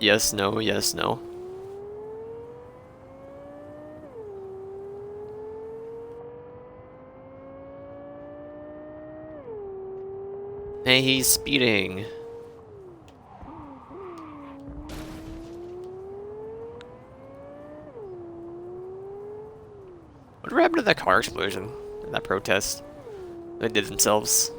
Yes, no, yes, no. Hey, he's speeding. Whatever happened to that car explosion? That protest they did themselves?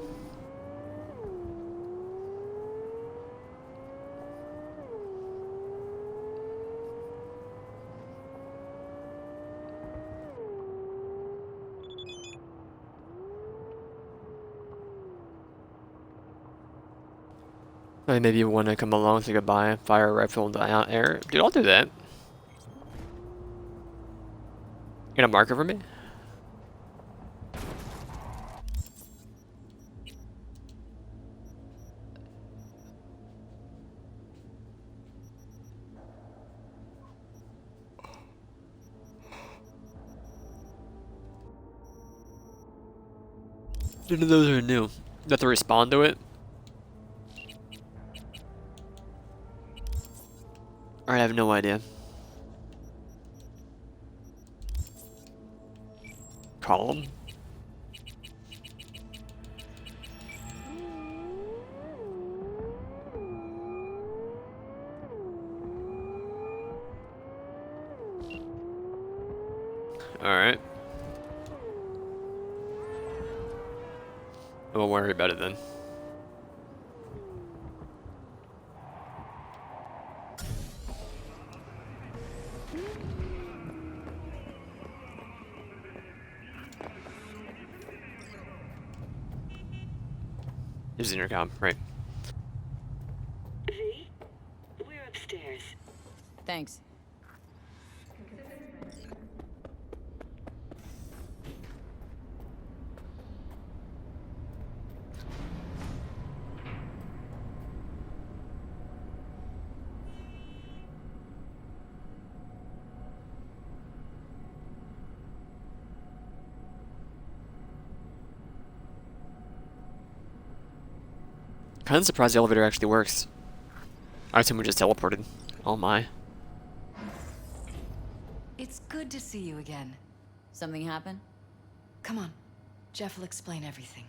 Maybe you want to come along so you could buy a fire rifle and die out air. Dude, I'll do that. You got a marker for me? None of those are new. You have to respond to it. Alright, I have no idea. Call him. Alright. I won't worry about it then. There's the intercom, right. V, we're upstairs. Thanks. Kind of surprised the elevator actually works. I assume we just teleported. Oh my. It's good to see you again. Something happen? Come on. Jeff will explain everything.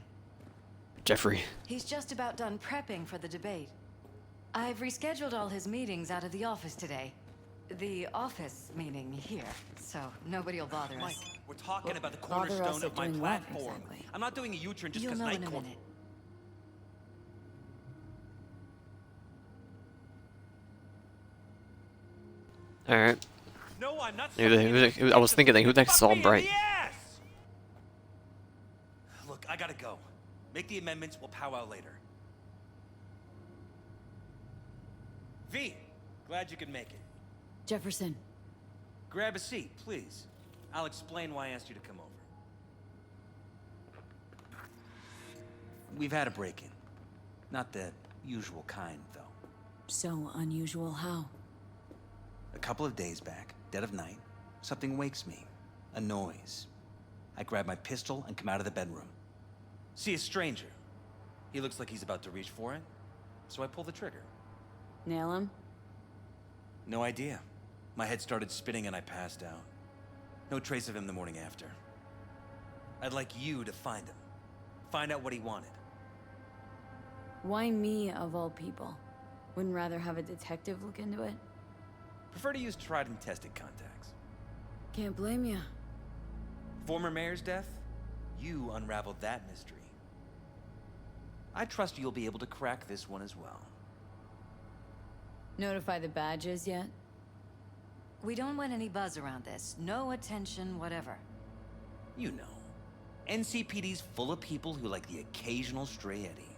Jeffrey. He's just about done prepping for the debate. I've rescheduled all his meetings out of the office today. The office meaning here, so nobody will bother Mike, us. we're talking about the bother us cornerstone at of my doing what, platform. exactly? I'm not doing a U-turn just You'll because know night in a court. minute. Alright. No, I'm not. I was thinking, who the heck's all bright? Look, I gotta go. Make the amendments. We'll powwow later. V, glad you could make it. Jefferson. Grab a seat, please. I'll explain why I asked you to come over. We've had a break-in. Not the usual kind, though. So unusual how? A couple of days back, dead of night, something wakes me. A noise. I grab my pistol and come out of the bedroom. See a stranger. He looks like he's about to reach for it, so I pull the trigger. Nail him? No idea. My head started spinning and I passed out. No trace of him the morning after. I'd like you to find him. Find out what he wanted. Why me, of all people? Wouldn't rather have a detective look into it? Prefer to use tried and tested contacts. Can't blame ya. Former mayor's death? You unraveled that mystery. I trust you'll be able to crack this one as well. Notify the badges yet? We don't want any buzz around this. No attention, whatever. You know. NCPD's full of people who like the occasional stray eddy.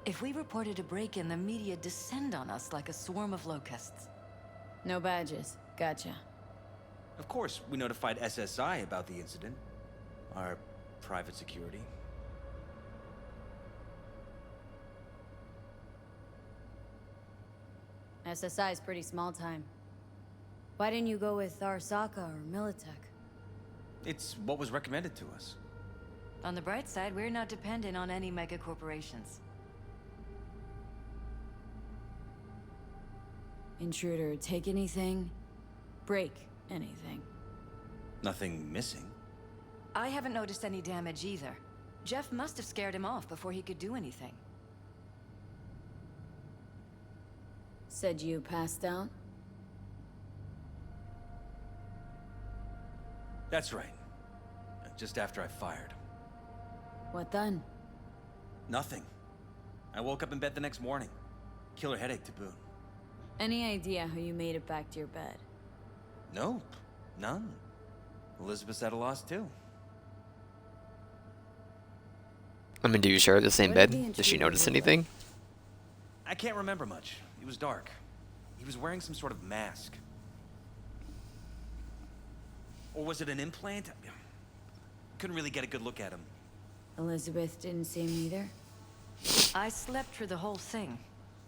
If we reported a break-in, the media descend on us like a swarm of locusts. No badges. Gotcha. Of course, we notified SSI about the incident. Our private security. SSI's pretty small time. Why didn't you go with Arasaka or Militech? It's what was recommended to us. On the bright side, we're not dependent on any mega corporations. Intruder take anything? Break anything? Nothing missing. I haven't noticed any damage either. Jeff must have scared him off before he could do anything. Said you passed out? That's right. Just after I fired. What then? Nothing. I woke up in bed the next morning. Killer headache to boot. Any idea how you made it back to your bed? Nope. None. Elizabeth's at a loss too. I mean, do you share the same What did bed? the Does she intruder notice look like? anything? I can't remember much. It was dark. He was wearing some sort of mask. Or was it an implant? Couldn't really get a good look at him. Elizabeth didn't see him either? I slept through the whole thing.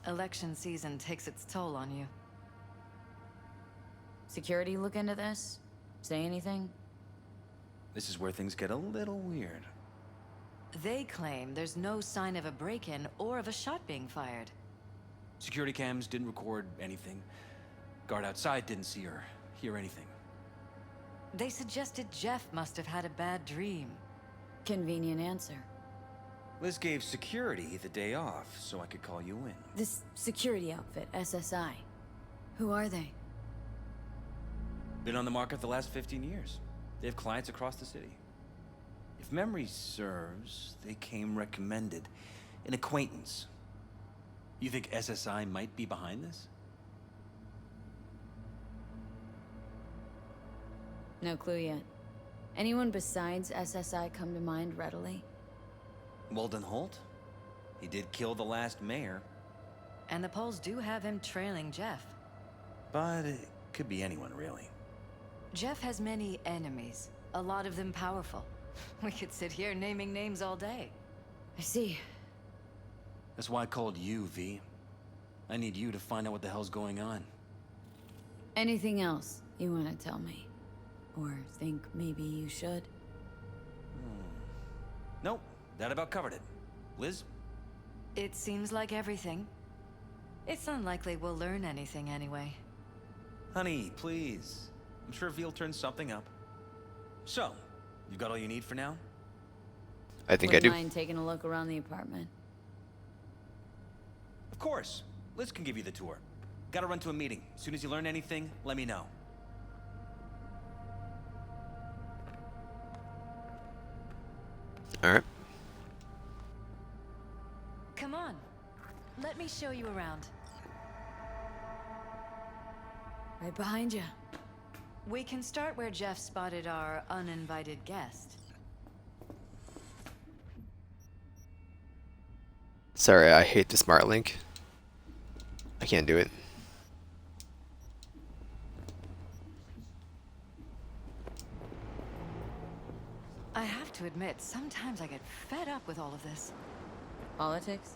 Election season takes its toll on you. Security look into this? Say anything? This is where things get a little weird. They claim there's no sign of a break-in or of a shot being fired. Security cams didn't record anything. Guard outside didn't see or hear anything. They suggested Jeff must have had a bad dream. Convenient answer. Liz gave security the day off so I could call you in. This security outfit, SSI. Who are they? Been on the market the last 15 years. They have clients across the city. If memory serves, they came recommended. An acquaintance. You think SSI might be behind this? No clue yet. Anyone besides SSI come to mind readily? Walden Holt? He did kill the last mayor. And the polls do have him trailing Jeff. But it could be anyone, really. Jeff has many enemies, a lot of them powerful. We could sit here naming names all day. I see. That's why I called you, V. I need you to find out what the hell's going on. Anything else you want to tell me? Or think maybe you should? Nope, that about covered it. Liz? It seems like everything. It's unlikely we'll learn anything anyway. Honey, please. I'm sure V'll turn something up. So, you got all you need for now? I think I Wouldn't do. mind taking a look around the apartment. Of course. Liz can give you the tour. Gotta run to a meeting. As soon as you learn anything, let me know. Alright. Come on. Let me show you around. Right behind you. We can start where Jeff spotted our uninvited guest. Sorry, I hate the smart link. I can't do it. I have to admit, sometimes I get fed up with all of this. Politics?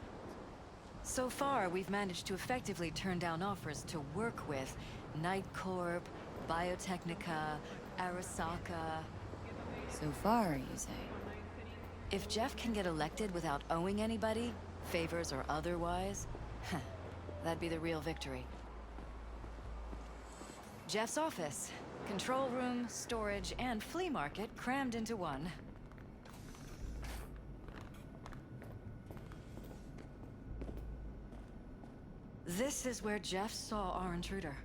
So far, we've managed to effectively turn down offers to work with Night Corp, Biotechnica, Arasaka. So far, you say? If Jeff can get elected without owing anybody, favors or otherwise, that'd be the real victory. Jeff's office. Control room, storage, and flea market crammed into one. This is where Jeff saw our intruder.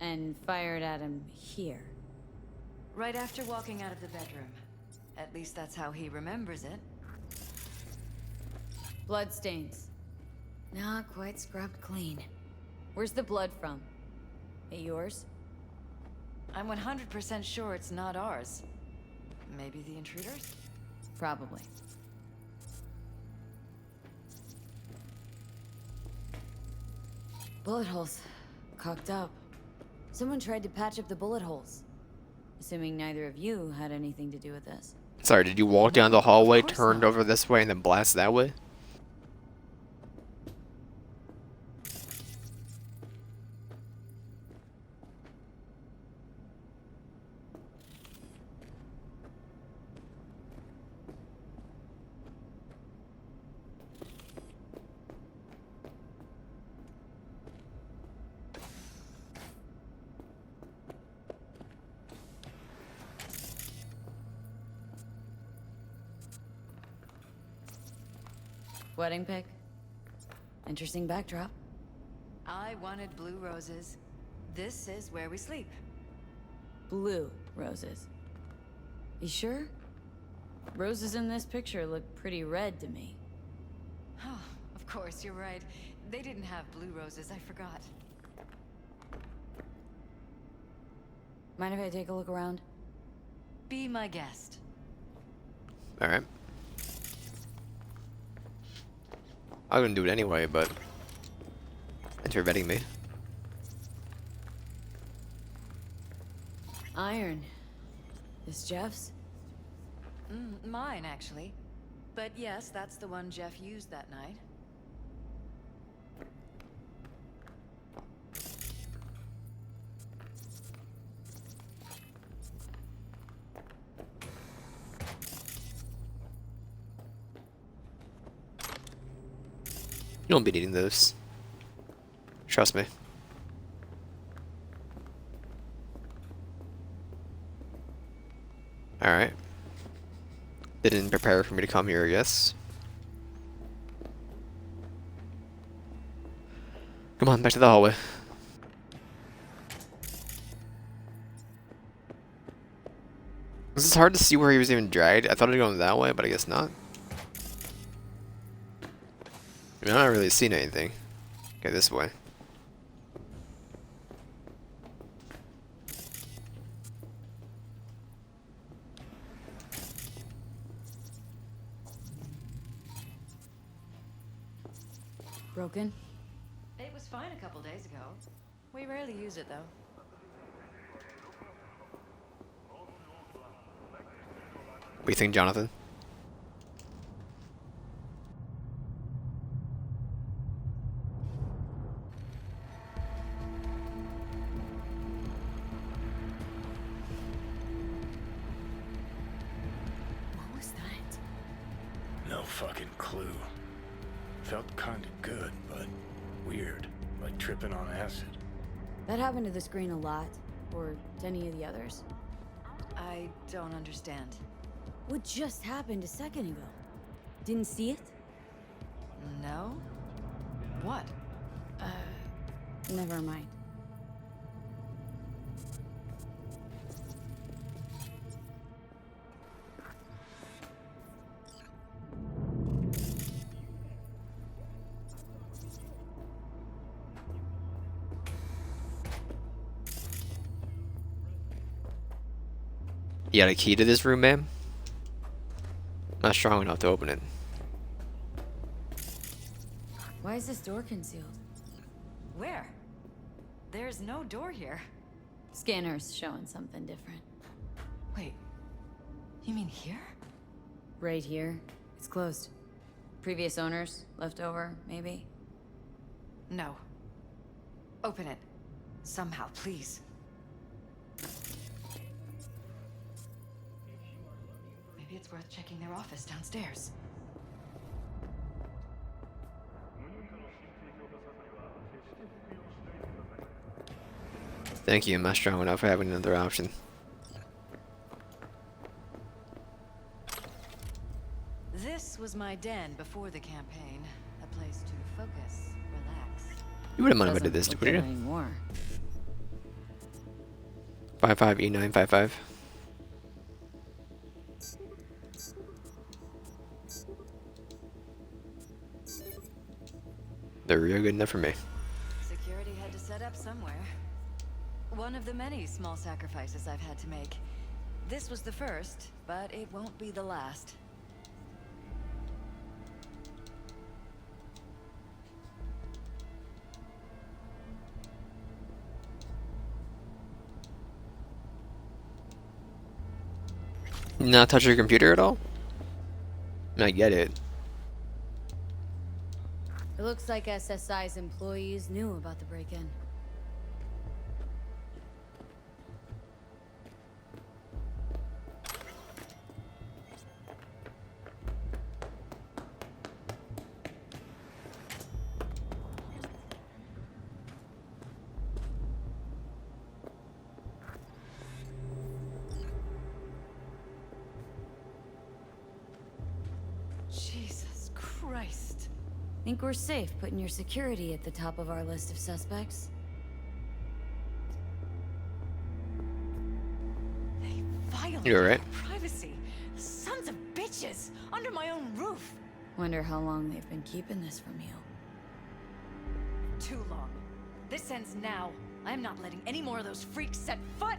And fired at him here. Right after walking out of the bedroom. At least that's how he remembers it. Bloodstains. Not quite scrubbed clean. Where's the blood from? It yours? I'm 100% sure it's not ours. Maybe the intruder's? Probably. Bullet holes. Cocked up. Someone tried to patch up the bullet holes. Assuming neither of you had anything to do with this. Sorry, did you walk down the hallway, course turned not. over this way, and then blast that way? wedding pic. Interesting backdrop. I wanted blue roses. This is where we sleep. Blue roses. You sure? Roses in this picture look pretty red to me. Oh, of course, you're right. They didn't have blue roses, I forgot. Mind if I take a look around? Be my guest. Alright. I wouldn't do it anyway, but thanks for vetting me. Iron. This Jeff's? Mine, actually. But yes, that's the one Jeff used that night. You don't be needing those. Trust me. Alright. Didn't prepare for me to come here, I guess. Come on, back to the hallway. This is hard to see where he was even dragged. I thought it was going that way, but I guess not. I mean, I'm not really seeing anything. Okay, this way. Broken? It was fine a couple days ago. We rarely use it, though. What do you think, Jonathan? What was that? No fucking clue. Felt kinda good, but weird. Like tripping on acid. That happened to the screen a lot. Or to any of the others. I don't understand. What just happened a second ago? Didn't see it? No? What? Never mind. You got a key to this room, ma'am? Not strong enough to open it. Why is this door concealed? Where? There's no door here. Scanner's showing something different. Wait. You mean here? Right here. It's closed. Previous owners, left over, maybe? No. Open it. Somehow, please. Maybe it's worth checking their office downstairs. Thank you, I'm not strong enough for having another option. This was my den before the campaign. A place to focus, relax. You wouldn't mind if I Doesn't did this, look would it you? anymore. 55E955. They're real good enough for me. Security had to set up somewhere. One of the many small sacrifices I've had to make. This was the first, but it won't be the last. Not touch your computer at all? I get it. It looks like SSI's employees knew about the break-in. Jesus Christ. Think we're safe putting your security at the top of our list of suspects? They violated You alright? our privacy. Sons of bitches! Under my own roof! Wonder how long they've been keeping this from you. Too long. This ends now. I'm not letting any more of those freaks set foot!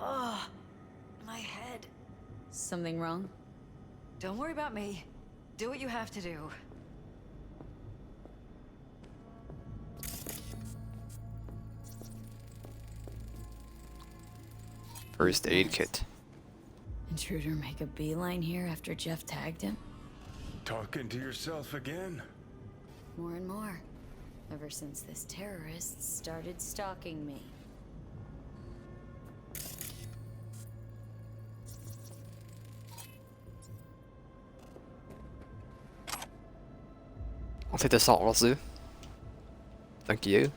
Ugh. My head. Something wrong? Don't worry about me. Do what you have to do. First aid kit. Intruder make a beeline here after Jeff tagged him? Talking to yourself again? More and more. Ever since this terrorist started stalking me. I'll take the salt also. Thank you.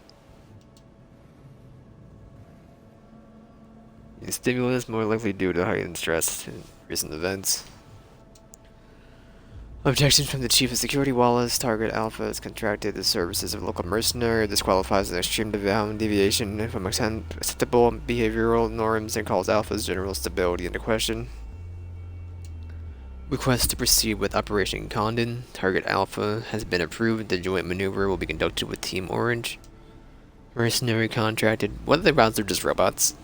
The stimulus more likely due to heightened stress in recent events. Objections from the Chief of Security Wallace. Target Alpha has contracted the services of local mercenary, disqualifies an extreme deviation from acceptable behavioral norms, and calls Alpha's general stability into question. Request to proceed with Operation Condon. Target Alpha has been approved. The joint maneuver will be conducted with Team Orange. Mercenary contracted. What are the rounds? They're just robots.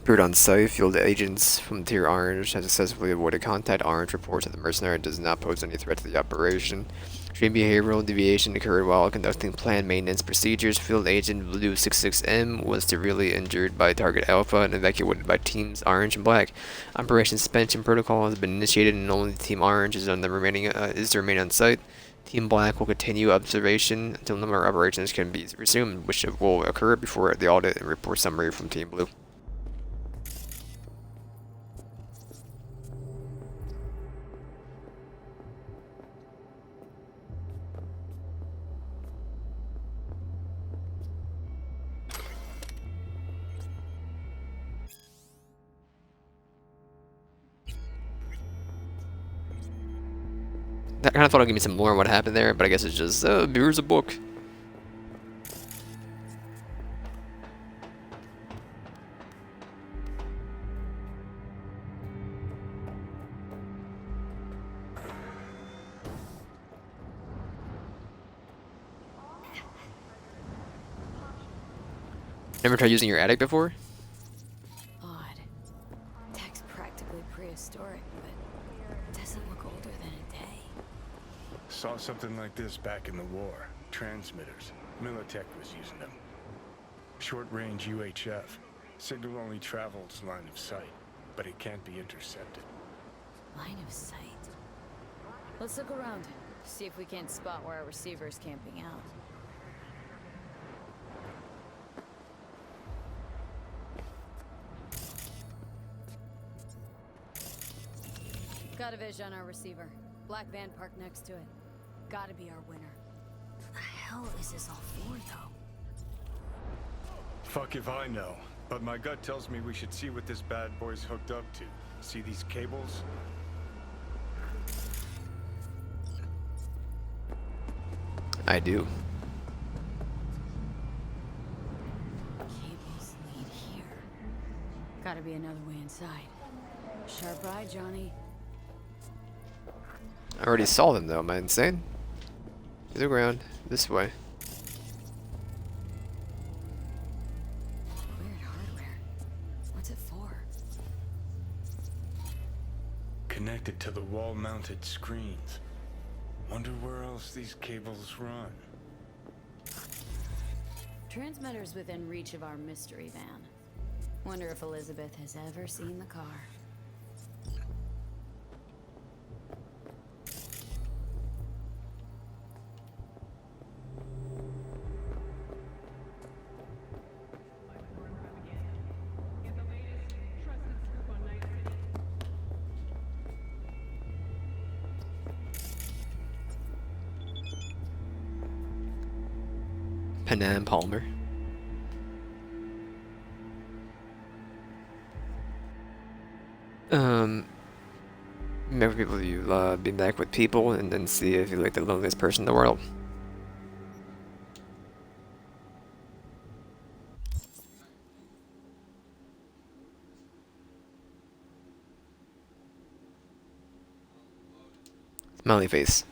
Appeared on site. Field agents from Tier Orange have successfully avoided contact. Orange reports that the mercenary does not pose any threat to the operation. Extreme behavioral deviation occurred while conducting planned maintenance procedures. Field agent Blue 66M was severely injured by Target Alpha and evacuated by Teams Orange and Black. Operation suspension protocol has been initiated, and only Team Orange is to remain on site. Team Black will continue observation until number of operations can be resumed, which will occur before the audit and report summary from Team Blue. I kind of thought I'd give me some more on what happened there, but I guess it's just, here's a book. Never tried using your attic before? Odd. Tech's practically prehistoric, but doesn't look older than a day. Saw something like this back in the war. Transmitters. Militech was using them. Short-range UHF. Signal only travels line of sight, but it can't be intercepted. Line of sight. Let's look around. See if we can't spot where our receiver is camping out. Got a vision on our receiver. Black van parked next to it. Gotta be our winner. What the hell is this all for, though? Fuck if I know, but my gut tells me we should see what this bad boy's hooked up to. See these cables? I do. Cables lead here. Gotta be another way inside. Sharp eye, Johnny. I already saw them though, am I insane? To the ground, this way. Weird hardware. What's it for? Connected to the wall-mounted screens. Wonder where else these cables run. Transmitters within reach of our mystery van. Wonder if Elizabeth has ever seen the car. Panam Palmer. Remember people you be back with people and then see if you're like the loneliest person in the world. Smiley face.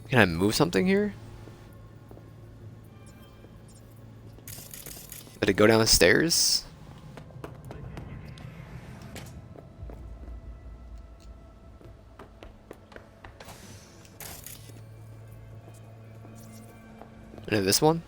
Can I move something here? Did it go down the stairs? And this one?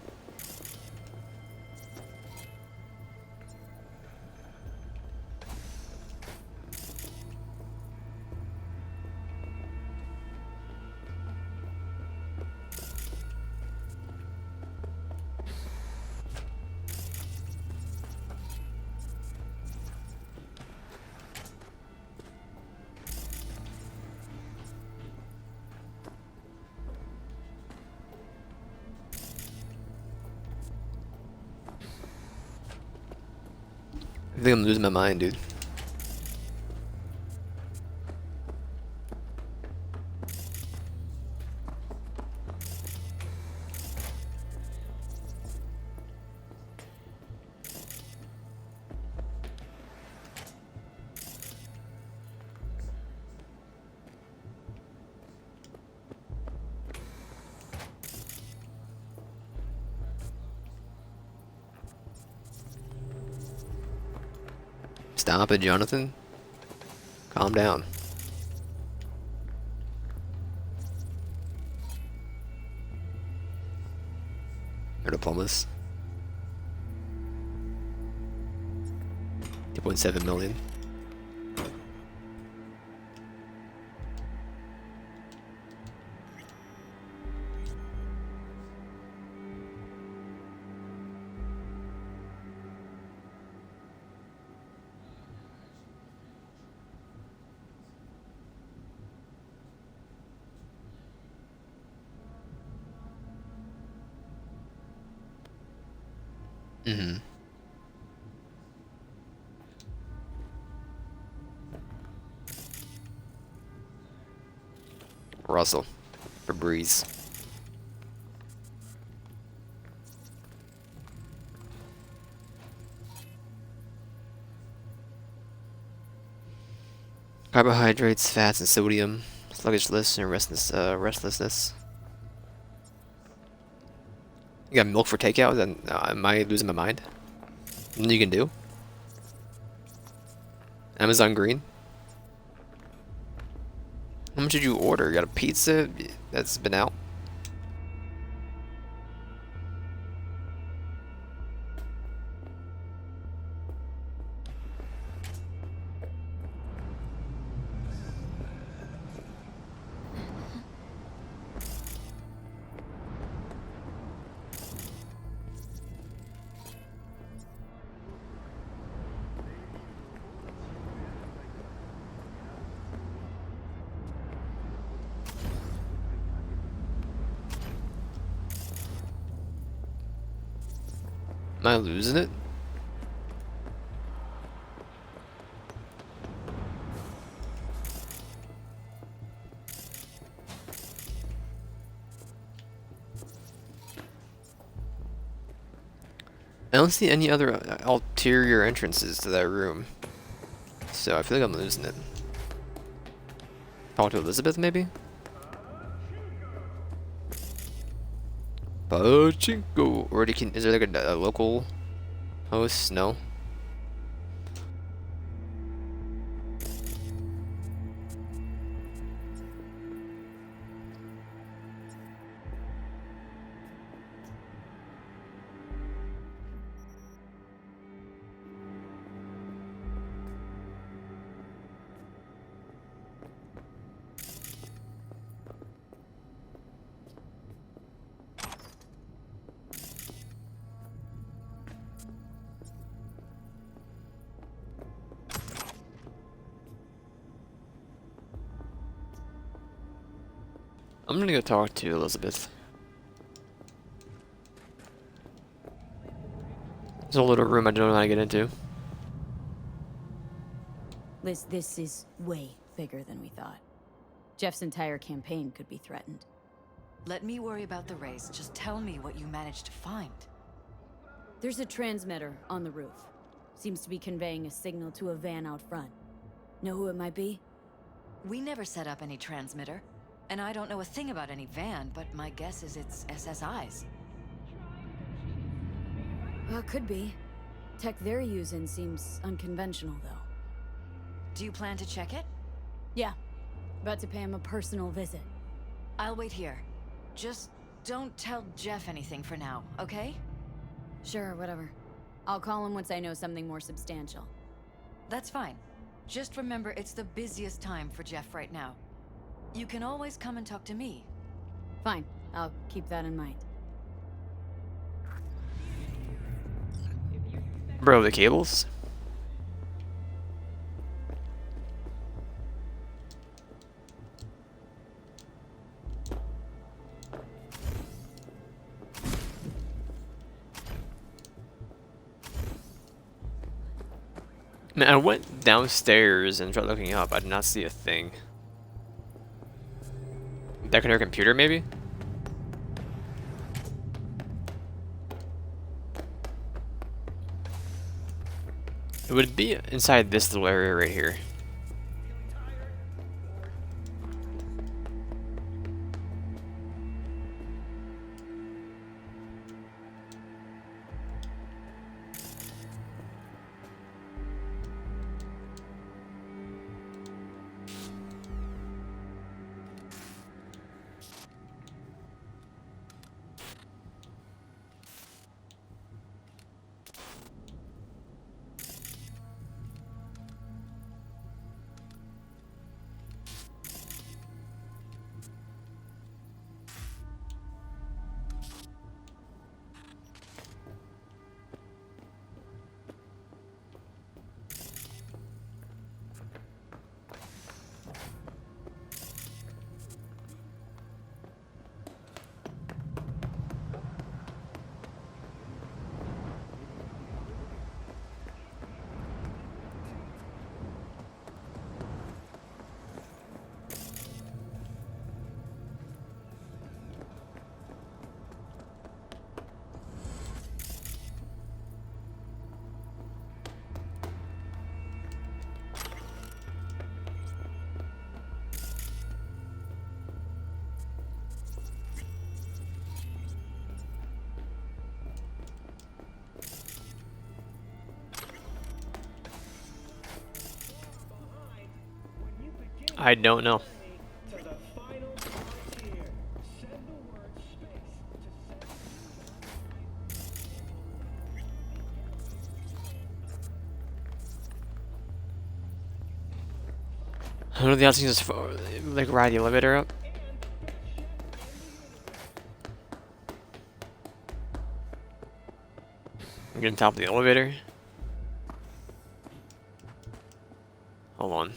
I think I'm losing my mind, dude. Stop it, Jonathan. Calm down. No diplomas. 2.7 million. Mm-hmm. Russell. Febreze. Carbohydrates, fats, and sodium. Sluggishness and restlessness. You got milk for takeout? Then am I losing my mind? Nothing you can do? Amazon Green? How much did you order? You got a pizza that's been out? Am I losing it? I don't see any other ulterior entrances to that room. So I feel like I'm losing it. Talk to Elizabeth, maybe? Pachinko! Or is there like a local host? No? I'm gonna go talk to Elizabeth. There's a little room I don't know how to get into. Liz, this is way bigger than we thought. Jeff's entire campaign could be threatened. Let me worry about the race. Just tell me what you managed to find. There's a transmitter on the roof. Seems to be conveying a signal to a van out front. Know who it might be? We never set up any transmitter. And I don't know a thing about any van, but my guess is it's SSI's. Could be. Tech they're using seems unconventional, though. Do you plan to check it? Yeah. About to pay him a personal visit. I'll wait here. Just don't tell Jeff anything for now, okay? Sure, whatever. I'll call him once I know something more substantial. That's fine. Just remember it's the busiest time for Jeff right now. You can always come and talk to me. Fine. I'll keep that in mind. Bro, the cables? Man, I went downstairs and tried looking up. I did not see a thing. That could her computer, maybe? It would be inside this little area right here. I don't know. One of the other things is like ride the elevator up. I'm getting top of the elevator. Hold on.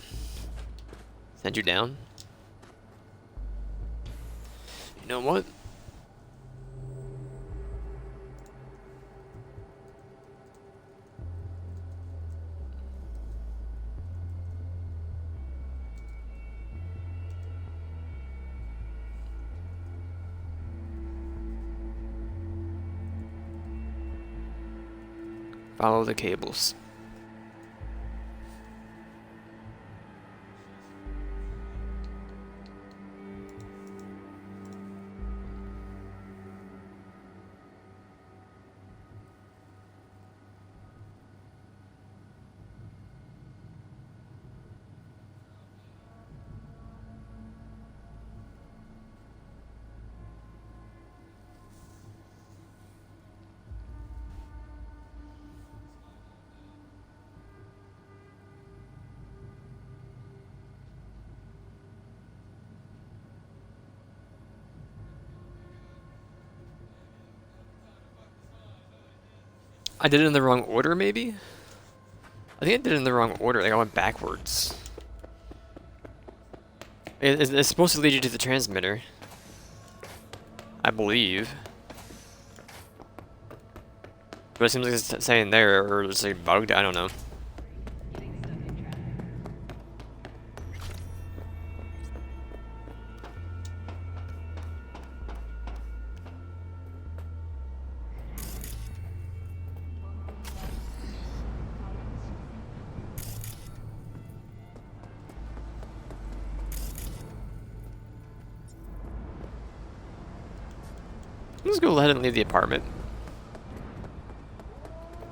Send you down. You know what? Follow the cables. I did it in the wrong order, maybe? I think I did it in the wrong order. Like I went backwards. It's supposed to lead you to the transmitter. I believe. But it seems like it's saying there, or it's like bugged, I don't know. Let's go ahead and leave the apartment.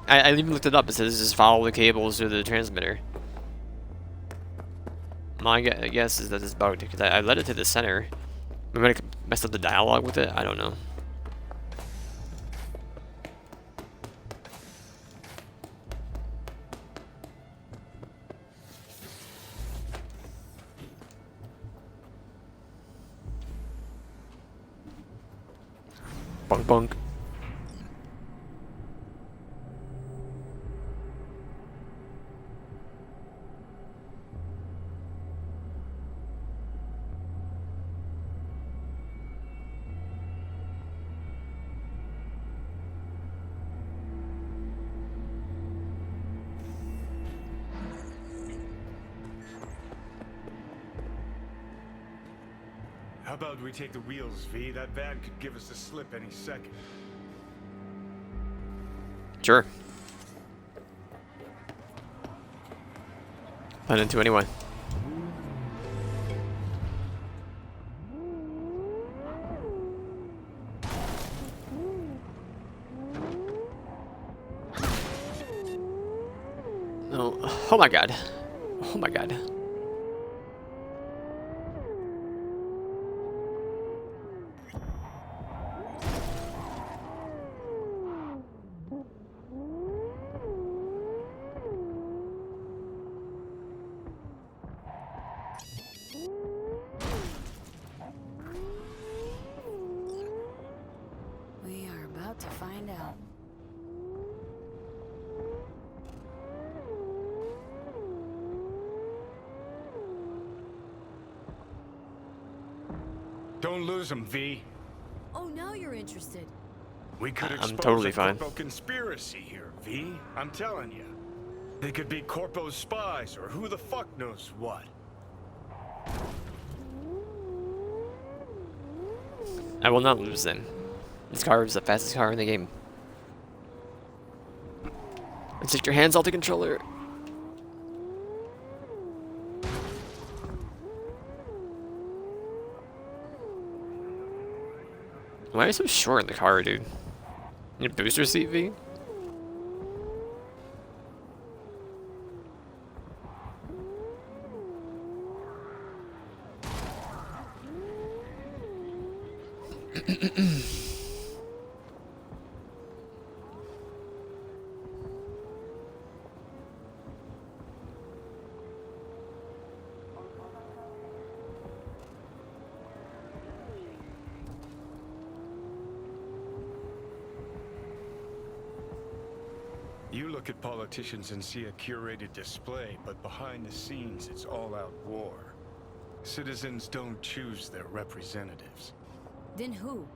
I even looked it up. It says just follow the cables to the transmitter. My guess is that it's bugged because I led it to the center. Maybe I messed up the dialogue with it. I don't know. Bunk bunk. How about we take the wheels, V? That van could give us the slip any second. Sure. Planning to anyway. Oh, oh my god. Oh my god. We are about to find out. Don't lose them, V. Oh, now you're interested. We could I'm expose totally a fine. Corpo conspiracy here, V. I'm telling you. They could be Corpo's spies, or who the fuck knows what. I will not lose them. This car is the fastest car in the game. And take your hands off the controller. Why are you so short in the car, dude? Your booster seat, V? You look at politicians and see a curated display, but behind the scenes, it's all-out war. Citizens don't choose their representatives. Then who?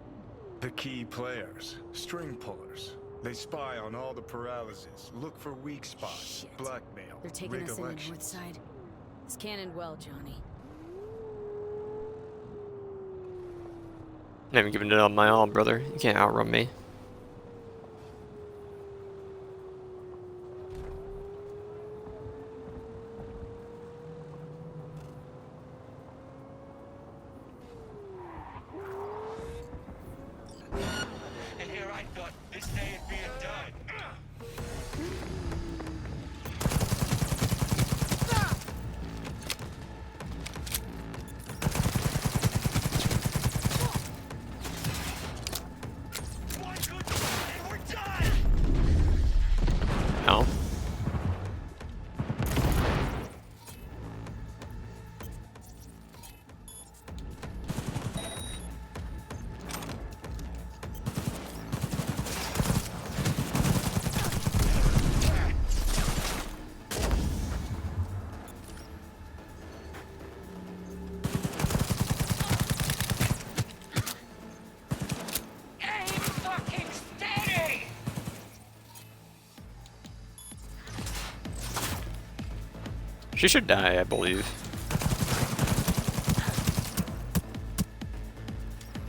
The key players, string pullers. They spy on all the paralysis, look for weak spots, Shit. blackmail, They're taking rig us in the north elections. side. This can't end well, Johnny. I'm giving it all my all, brother. You can't outrun me. And here I thought this day would be done. What? She should die, I believe.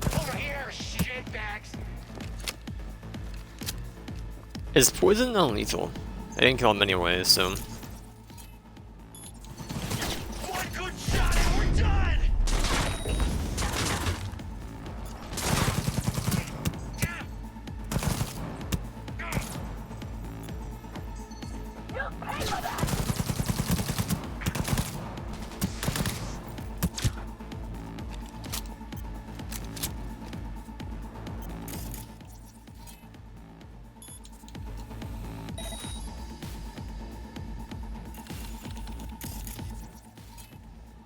Over here, shitbags! Is poison non-lethal? I didn't kill him anyway, so... One good shot and we're done!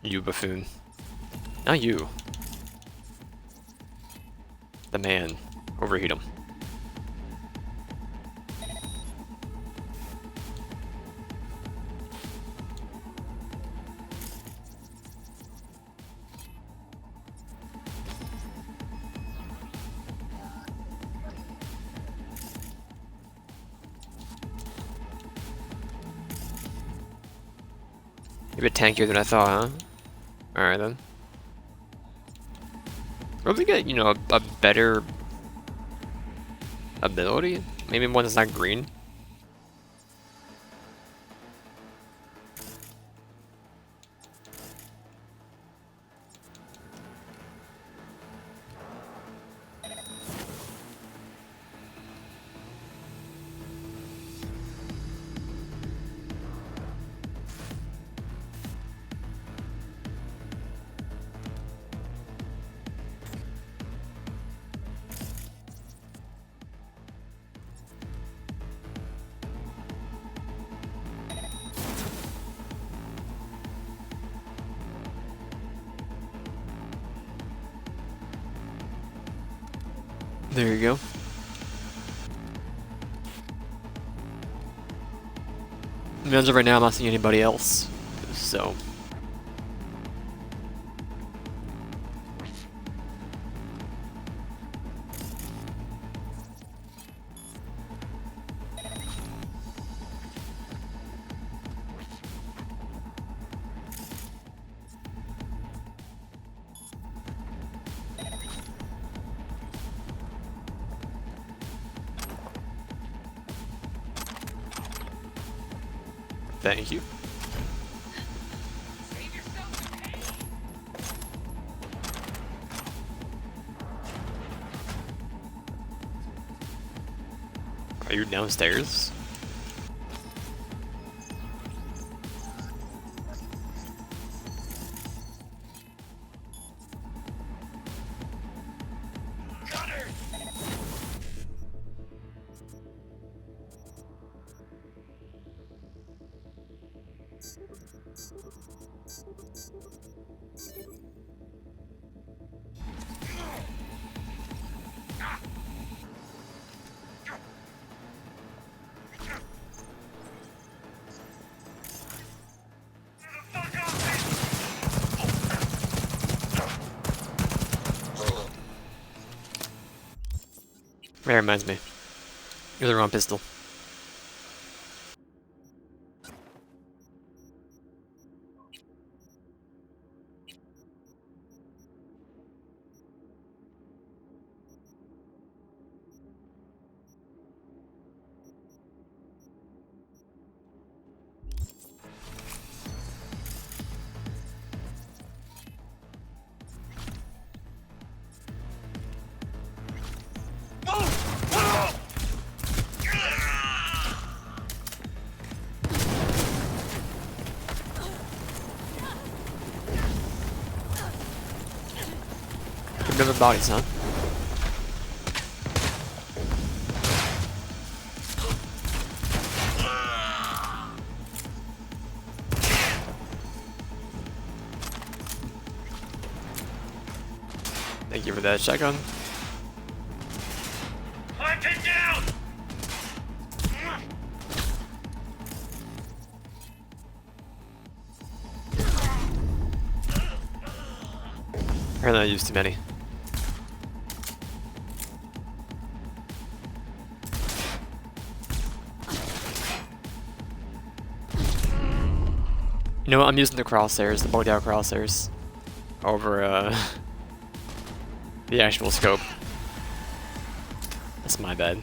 You buffoon. Not you. The man. Overheat him. You're a bit tankier than I thought, huh? Alright then. Or we get, you know, a better ability? Maybe one that's not green? There you go. I mean, as of right now, I'm not seeing anybody else, so... Thank you. Are you downstairs? Gunner! That reminds me. You're the wrong pistol. Another bodies, huh? Thank you for that shotgun. Hunt it down! Apparently I used too many. You know what? I'm using the crosshairs, the bugged out crosshairs, over the actual scope. That's my bad.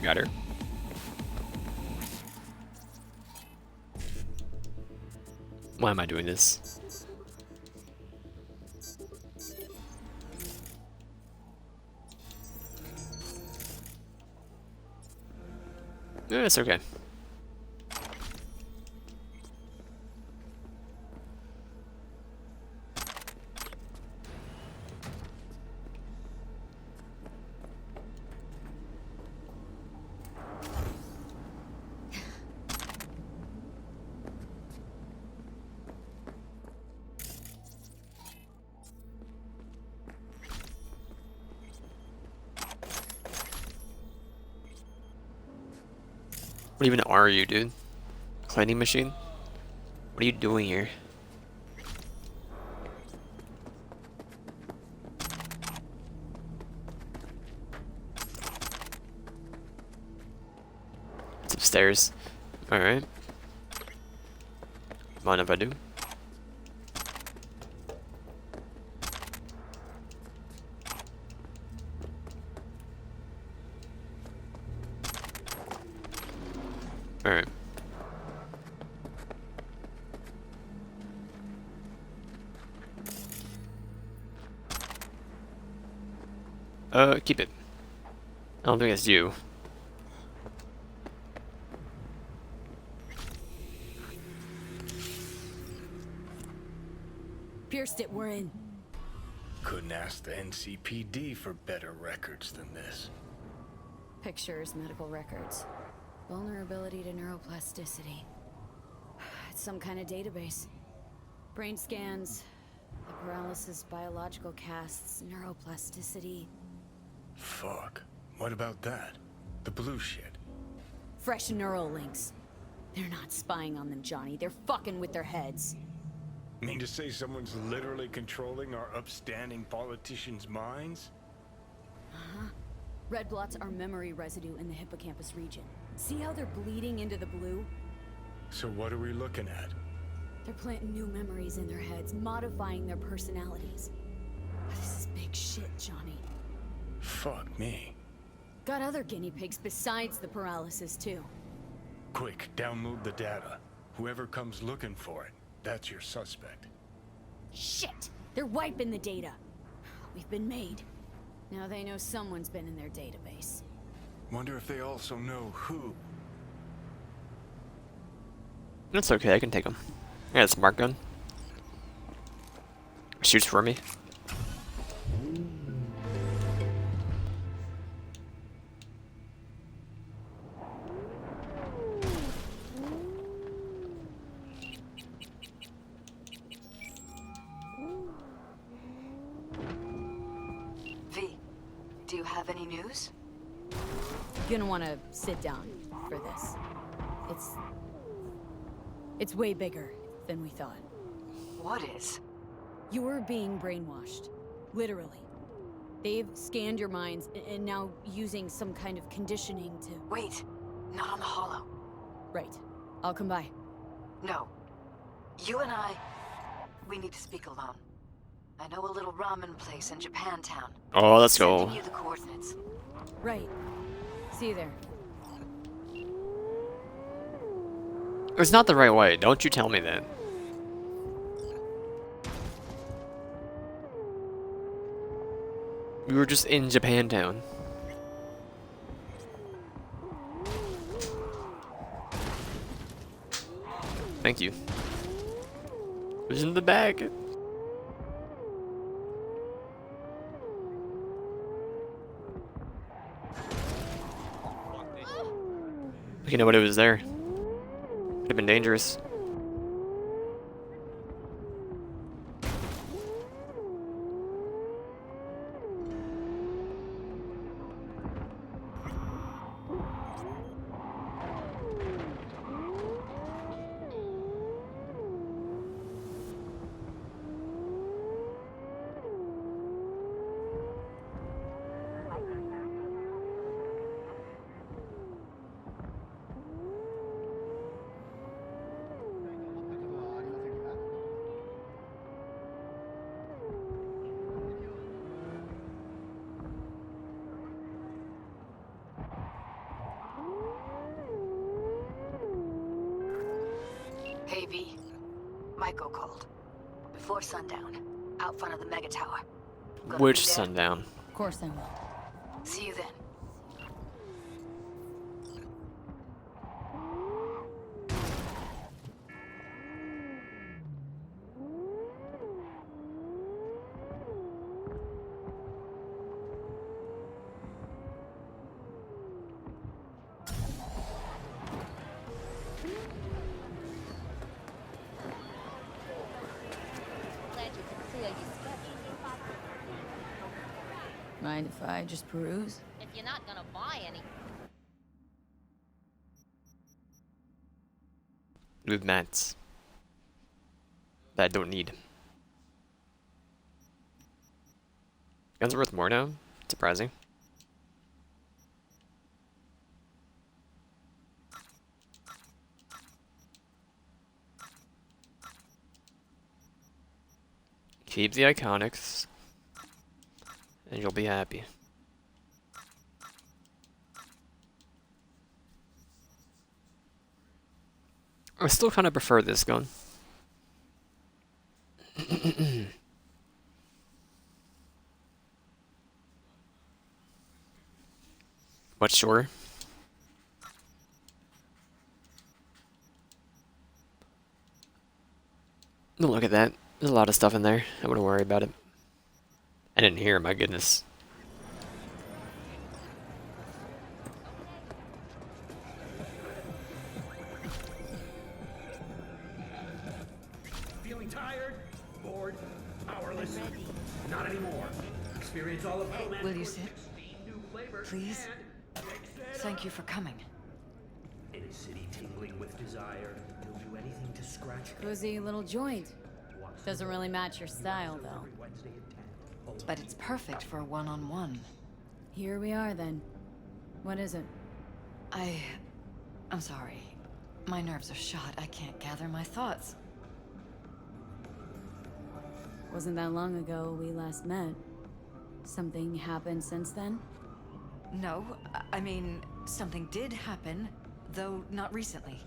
Got her. Why am I doing this? Yeah, it's okay. What even are you, dude? Cleaning machine? What are you doing here? It's upstairs. Alright. Mind if I do? Alright. Keep it. I don't think it's you. Pierced it, we're in. Couldn't ask the NCPD for better records than this. Pictures, medical records. Vulnerability to neuroplasticity. It's some kind of database. Brain scans, the paralysis, biological casts, neuroplasticity. Fuck. What about that? The blue shit. Fresh neural links. They're not spying on them, Johnny. They're fucking with their heads. Mean to say someone's literally controlling our upstanding politicians' minds? Uh-huh. Red blots are memory residue in the hippocampus region. See how they're bleeding into the blue? So what are we looking at? They're planting new memories in their heads, modifying their personalities. This is big shit, Johnny. Fuck me. Got other guinea pigs besides the paralysis, too. Quick, download the data. Whoever comes looking for it, that's your suspect. Shit! They're wiping the data. We've been made. Now they know someone's been in their database. Wonder if they also know who. That's okay, I can take him. I got a smart gun. Shoots for me. V, do you have any news? You're gonna want to sit down for this. It's way bigger than we thought. What is? You're being brainwashed. Literally. They've scanned your minds and now using some kind of conditioning to... Wait, not on the hollow. Right. I'll come by. No. You and we need to speak alone. I know a little ramen place in Japantown. Oh, let's go. Sending you the coordinates. Right. See you there. It's not the right way. Don't you tell me that. We were just in Japantown. Thank you. It was in the bag. You know what? It was there. Could have been dangerous. Hey, V. Michael called. Before sundown. Out front of the mega tower. Gonna Which be there? sundown? Of course I will. See you then. Mind if I just peruse? If you're not gonna buy any. With mats. That I don't need. Guns are worth more now? Surprising. Keep the iconics, and you'll be happy. I still kind of prefer this gun. But sure. Oh, look at that. There's a lot of stuff in there. I wouldn't worry about it. I didn't hear, my goodness. Feeling tired? Bored? Powerless? Not anymore. Experience all of Coleman's Will you sit? 16 new flavors Please? and mix it Thank up. you for coming. In a city tingling with desire, he'll do anything to scratch Cozy little joint. Doesn't really match your style, though. every Wednesday at 10. But it's perfect for a one-on-one. Here we are, then. What is it? I'm sorry. My nerves are shot. I can't gather my thoughts. Wasn't that long ago we last met. Something happened since then? No, I mean, something did happen, though not recently.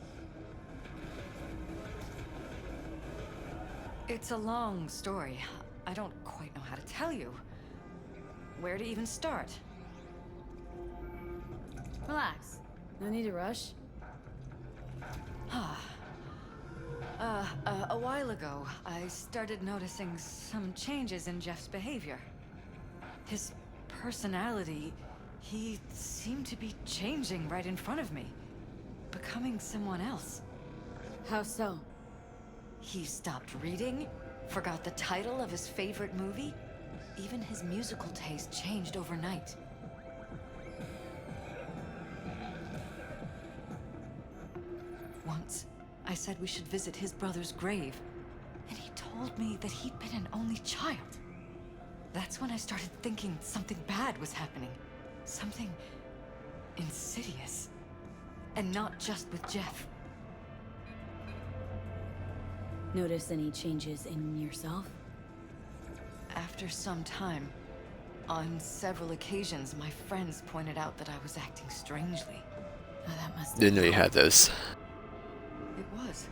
It's a long story. I don't quite know how to tell you. Where to even start? Relax. No need to rush. A while ago, I started noticing some changes in Jeff's behavior. His personality, he seemed to be changing right in front of me. Becoming someone else. How so? He stopped reading, forgot the title of his favorite movie. Even his musical taste changed overnight. Once, I said we should visit his brother's grave, and he told me that he'd been an only child. That's when I started thinking something bad was happening. Something insidious. And not just with Jeff. Notice any changes in yourself? After some time, on several occasions, my friends pointed out that I was acting strangely. Oh, that must Didn't know you had those. It was.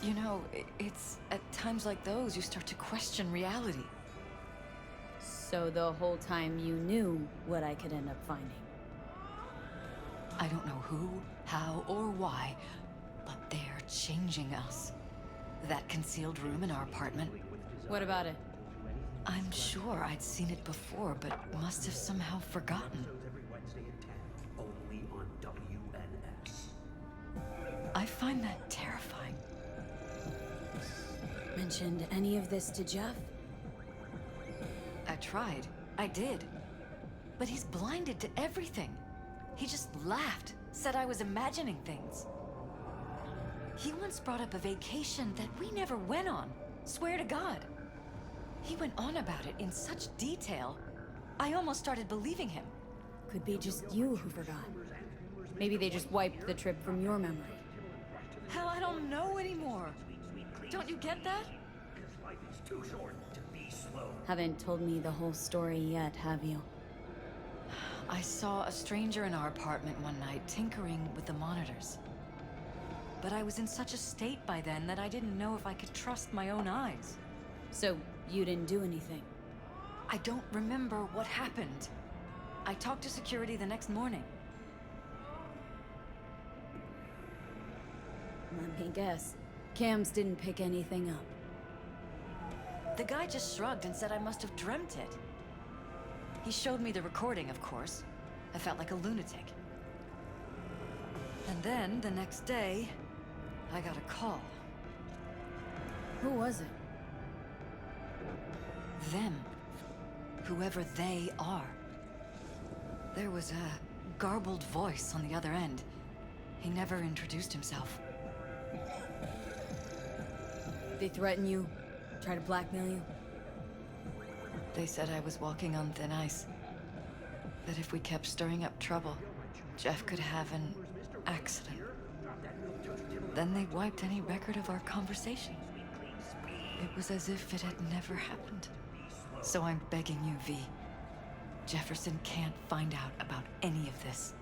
You know, it's at times like those you start to question reality. So the whole time you knew what I could end up finding. I don't know who, how, or why, but they're changing us. That concealed room in our apartment, What about it? I'm sure I'd seen it before, but must have somehow forgotten. Every Wednesday at 10, only on WNS. I find that terrifying. Mentioned any of this to Jeff? I tried. I did. But he's blinded to everything. He just laughed, said I was imagining things. He once brought up a vacation that we never went on. Swear to God. He went on about it in such detail, I almost started believing him. Could be just you who forgot. Maybe they just wiped the trip from your memory. Hell, I don't know anymore. Don't you get that? Because life is too short to be slow. Haven't told me the whole story yet, have you? I saw a stranger in our apartment one night tinkering with the monitors. but I was in such a state by then that I didn't know if I could trust my own eyes. So, you didn't do anything? I don't remember what happened. I talked to security the next morning. Let me guess. Cams didn't pick anything up. The guy just shrugged and said I must have dreamt it. He showed me the recording, of course. I felt like a lunatic. And then, the next day, I got a call. Who was it? Them. Whoever they are. There was a garbled voice on the other end. He never introduced himself. They threaten you? Try to blackmail you? They said I was walking on thin ice. That if we kept stirring up trouble, Jeff could have an accident. Then they wiped any record of our conversation. It was as if it had never happened. So I'm begging you, V. Jefferson can't find out about any of this.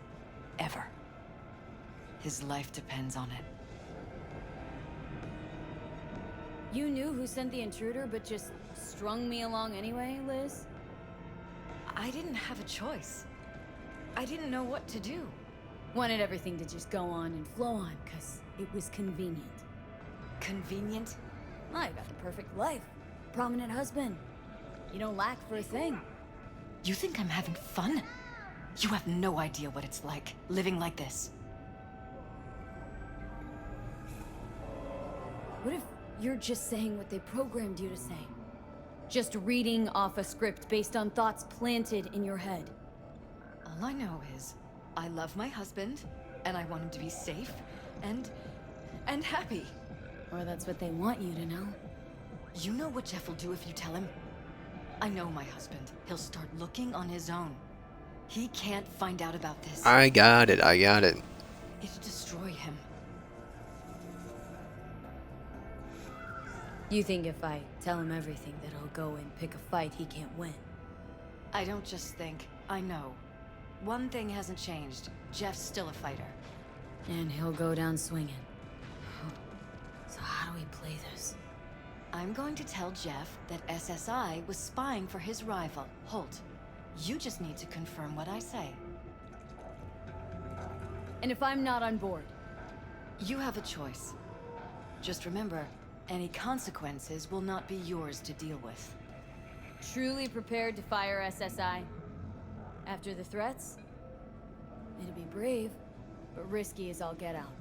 Ever. His life depends on it. You knew who sent the intruder, but just strung me along anyway, Liz? I didn't have a choice. I didn't know what to do. Wanted everything to just go on and flow on, because it was convenient. Convenient? I got the perfect life. Prominent husband. You don't lack for a thing. You think I'm having fun? You have no idea what it's like, living like this. What if you're just saying what they programmed you to say? Just reading off a script based on thoughts planted in your head. All I know is, I love my husband, and I want him to be safe, and happy. Or that's what they want you to know. You know what Jeff will do if you tell him? I know my husband. He'll start looking on his own. He can't find out about this. I got it. It'll destroy him. You think if I tell him everything that he'll go and pick a fight he can't win? I don't just think, I know. One thing hasn't changed. Jeff's still a fighter. And he'll go down swinging. So how do we play this? I'm going to tell Jeff that SSI was spying for his rival, Holt. You just need to confirm what I say. And if I'm not on board? You have a choice. Just remember, any consequences will not be yours to deal with. Truly prepared to fire SSI? After the threats? It'd be brave, but risky as all get out.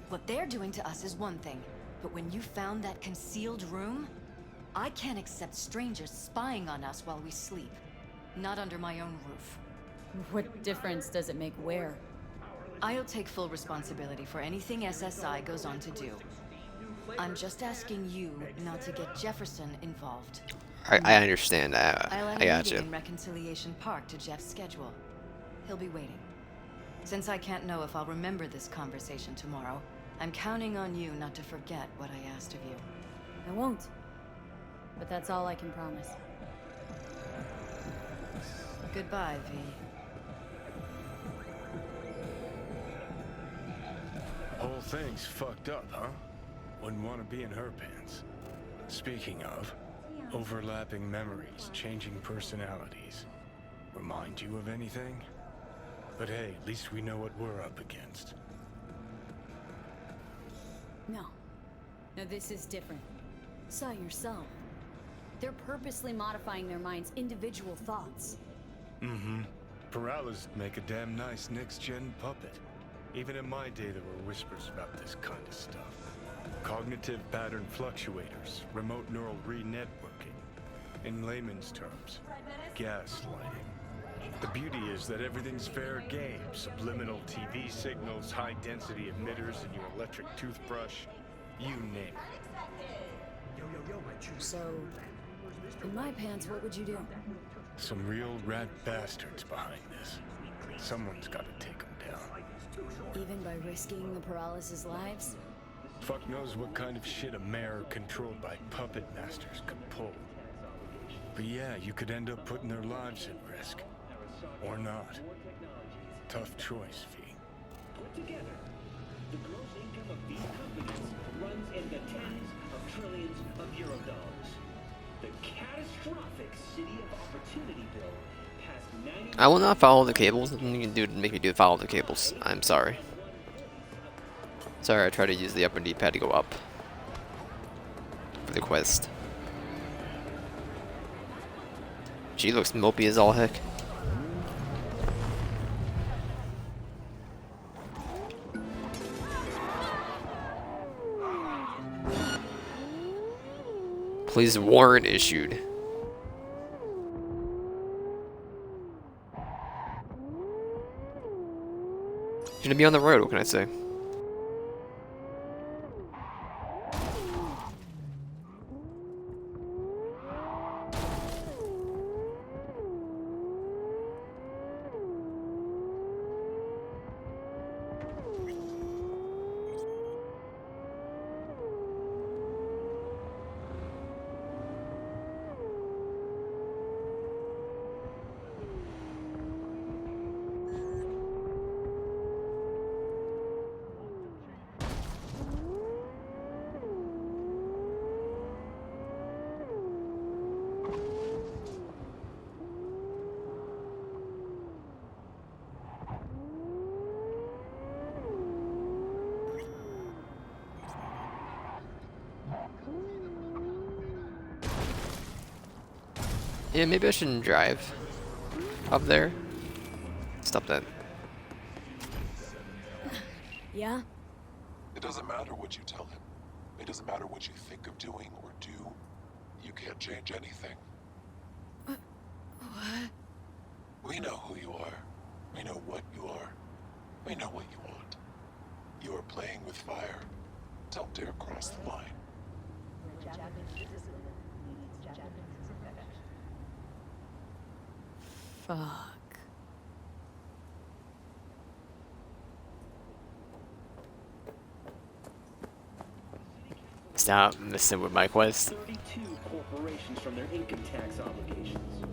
What they're doing to us is one thing, but when you found that concealed room, I can't accept strangers spying on us while we sleep. Not under my own roof. What difference does it make where? I'll take full responsibility for anything SSI goes on to do. I'm just asking you not to get Jefferson involved. I understand. I'll I add a got you. meeting in Reconciliation Park to Jeff's schedule. He'll be waiting. Since I can't know if I'll remember this conversation tomorrow, I'm counting on you not to forget what I asked of you. I won't. But that's all I can promise. Goodbye, V. Whole thing's fucked up, huh? Wouldn't want to be in her pants. Speaking of, overlapping memories, changing personalities. Remind you of anything? But hey, at least we know what we're up against. No. No, this is different. Saw yourself. They're purposely modifying their mind's individual thoughts. Mm-hmm. Paralysis make a damn nice next-gen puppet. Even in my day, there were whispers about this kind of stuff. Cognitive pattern fluctuators, remote neural re-networking. In layman's terms, gaslighting. The beauty is that everything's fair game. Subliminal TV signals, high-density emitters in your electric toothbrush. You name it. So, in my pants, what would you do? Some real rat bastards behind this. Someone's got to take them down. Even by risking the paralysis lives? Fuck knows what kind of shit a mayor controlled by puppet masters could pull. But yeah, you could end up putting their lives at risk. Or not. Tough choice, V. The gross income of these companies runs in the tens of trillions of euro dollars. The catastrophic City of Opportunity bill passed 90. I will not follow the cables. Nothing you can do to make me do follow the cables. I'm sorry. Sorry, I tried to use the upper D-pad to go up for the quest. She looks mopey as all heck. Please, warrant issued. Gonna be on the road, what can I say? Yeah, maybe I shouldn't drive up there. Stop that. Yeah? It doesn't matter what you tell him. It doesn't matter what you think of doing or do. You can't change anything. What? We know who you are. We know what you are. We know what you want. You are playing with fire. Don't dare cross the line. Fuck. Stop messing with my quest. 32 corporations from their income tax obligations.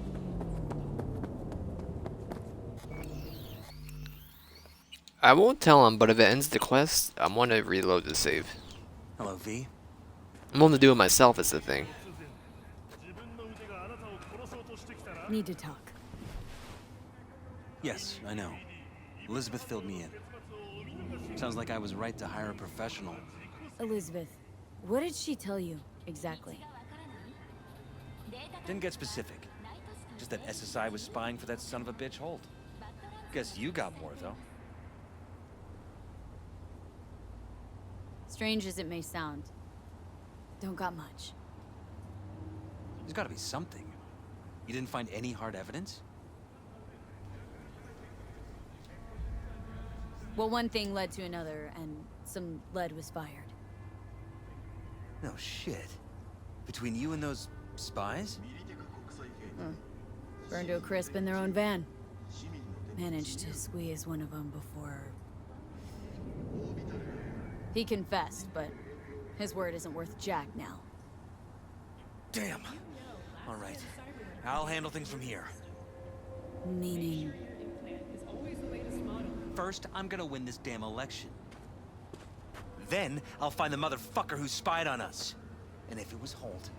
I won't tell him, but if it ends the quest, I'm gonna reload the save. Hello, V. I'm going to do it myself is the thing. Need to talk. Yes, I know. Elizabeth filled me in. Sounds like I was right to hire a professional. Elizabeth, what did she tell you exactly? Didn't get specific. Just that SSI was spying for that son of a bitch Holt. Guess you got more, though. Strange as it may sound, don't got much. There's gotta be something. You didn't find any hard evidence? Well, one thing led to another, and some lead was fired. No shit. Between you and those spies? Burned to a crisp in their own van. Managed to squeeze one of them before... He confessed, but his word isn't worth jack now. Damn. All right. I'll handle things from here. Meaning... First, I'm gonna win this damn election. Then, I'll find the motherfucker who spied on us. And if it was Holt,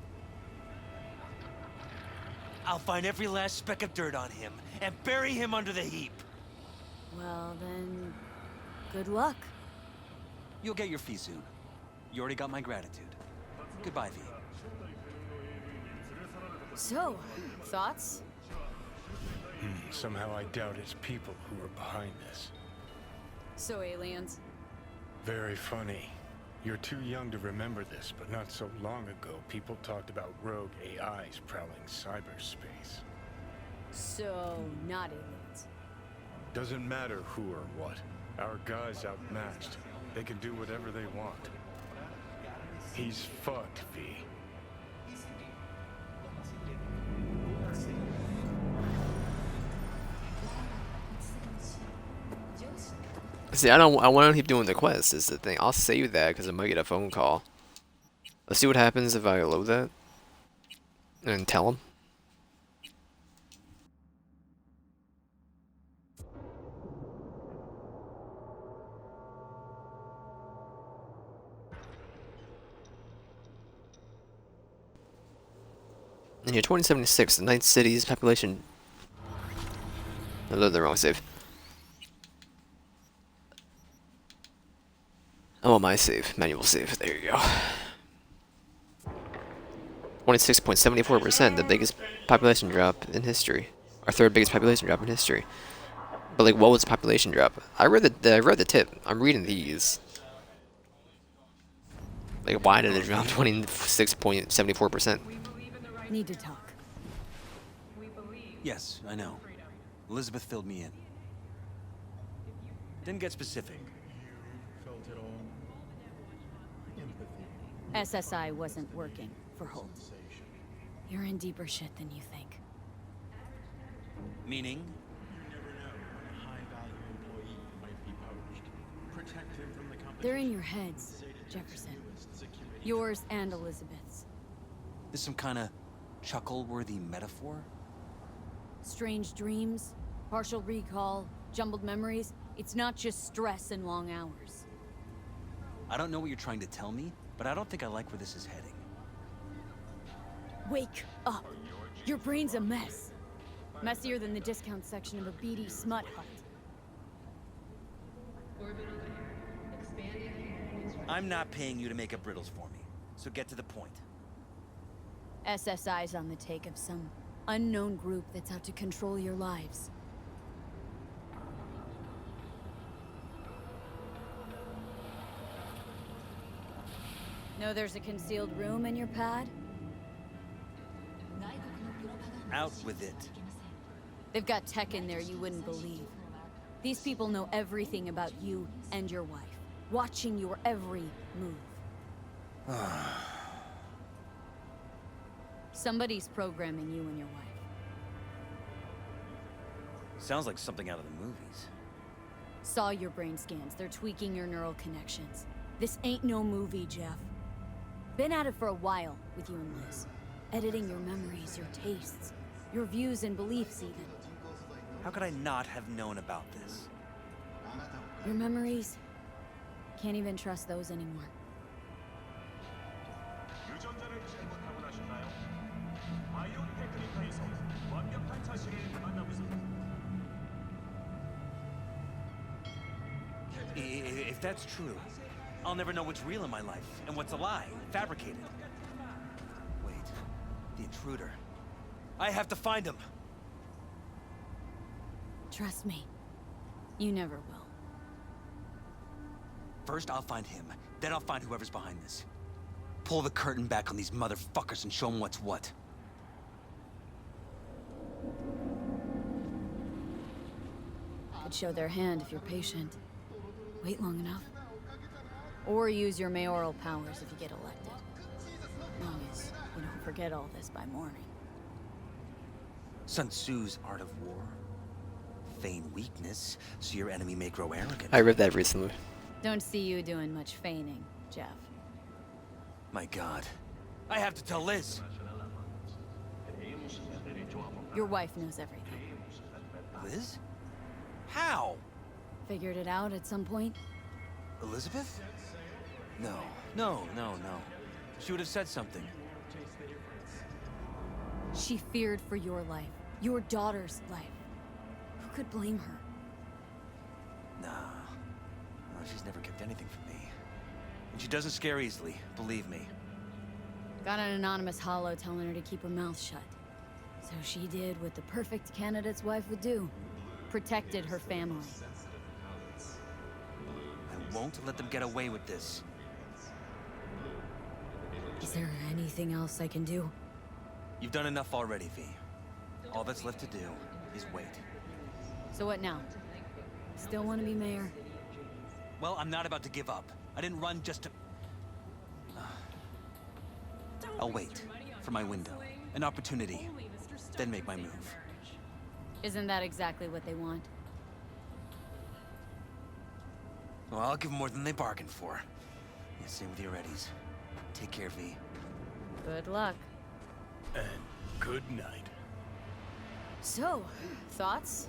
I'll find every last speck of dirt on him and bury him under the heap. Well, then... good luck. You'll get your fee soon. You already got my gratitude. Goodbye, V. So, thoughts? Somehow I doubt it's people who are behind this. So aliens? Very funny. You're too young to remember this, but not so long ago, people talked about rogue AIs prowling cyberspace. So, not aliens. Doesn't matter who or what. Our guy's outmatched. They can do whatever they want. He's fucked, V. See, I want to keep doing the quest is the thing. I'll save that because I might get a phone call. Let's see what happens if I load that. And tell him. In year 2076, the ninth city's population. I loaded the wrong save. Oh, my save. Manual save. There you go. 26.74%, the biggest population drop in history. Our third biggest population drop in history. But like, what was the population drop? I read the tip. I'm reading these. Like, why did it drop 26.74%? Need to talk. Yes, I know. Elizabeth filled me in. Didn't get specific. SSI wasn't working for Holt. You're in deeper shit than you think. Meaning? They're in your heads, Jefferson. Yours and Elizabeth's. This some kind of chuckle-worthy metaphor? Strange dreams, partial recall, jumbled memories. It's not just stress and long hours. I don't know what you're trying to tell me, but I don't think I like where this is heading. Wake up. Your brain's a mess. Messier than the discount section of a beady smut hut. I'm not paying you to make up riddles for me, so get to the point. SSI's on the take of some unknown group that's out to control your lives. Know there's a concealed room in your pad? Out with it. They've got tech in there you wouldn't believe. These people know everything about you and your wife, watching your every move. Somebody's programming you and your wife. Sounds like something out of the movies. Saw your brain scans. They're tweaking your neural connections. This ain't no movie, Jeff. Been at it for a while with you and Liz. Editing your memories, your tastes, your views and beliefs even. How could I not have known about this? Your memories? Can't even trust those anymore. If that's true, I'll never know what's real in my life and what's a lie, fabricated. Wait, the intruder. I have to find him. Trust me, you never will. First, I'll find him. Then I'll find whoever's behind this. Pull the curtain back on these motherfuckers and show them what's what. Could show their hand if you're patient. Wait long enough. Or use your mayoral powers if you get elected. Long as you don't forget all this by morning. Sun Tzu's Art of War. Feign weakness, so your enemy may grow arrogant. I read that recently. Don't see you doing much feigning, Jeff. My God. I have to tell Liz. Your wife knows everything. Liz? How? Figured it out at some point? Elizabeth? No. No. She would have said something. She feared for your life. Your daughter's life. Who could blame her? Nah. No, she's never kept anything from me. And she doesn't scare easily, believe me. Got an anonymous holo telling her to keep her mouth shut. So she did what the perfect candidate's wife would do. Protected her family. I won't let them get away with this. Is there anything else I can do? You've done enough already, V. All that's left to do is wait. So what now? Still want to be mayor? Well, I'm not about to give up. I didn't run just to... I'll wait for my window, an opportunity, then make my move. Isn't that exactly what they want? Well, I'll give them more than they bargained for. Yeah, same with your Eddies. Take care, V. Good luck. And good night. So, thoughts?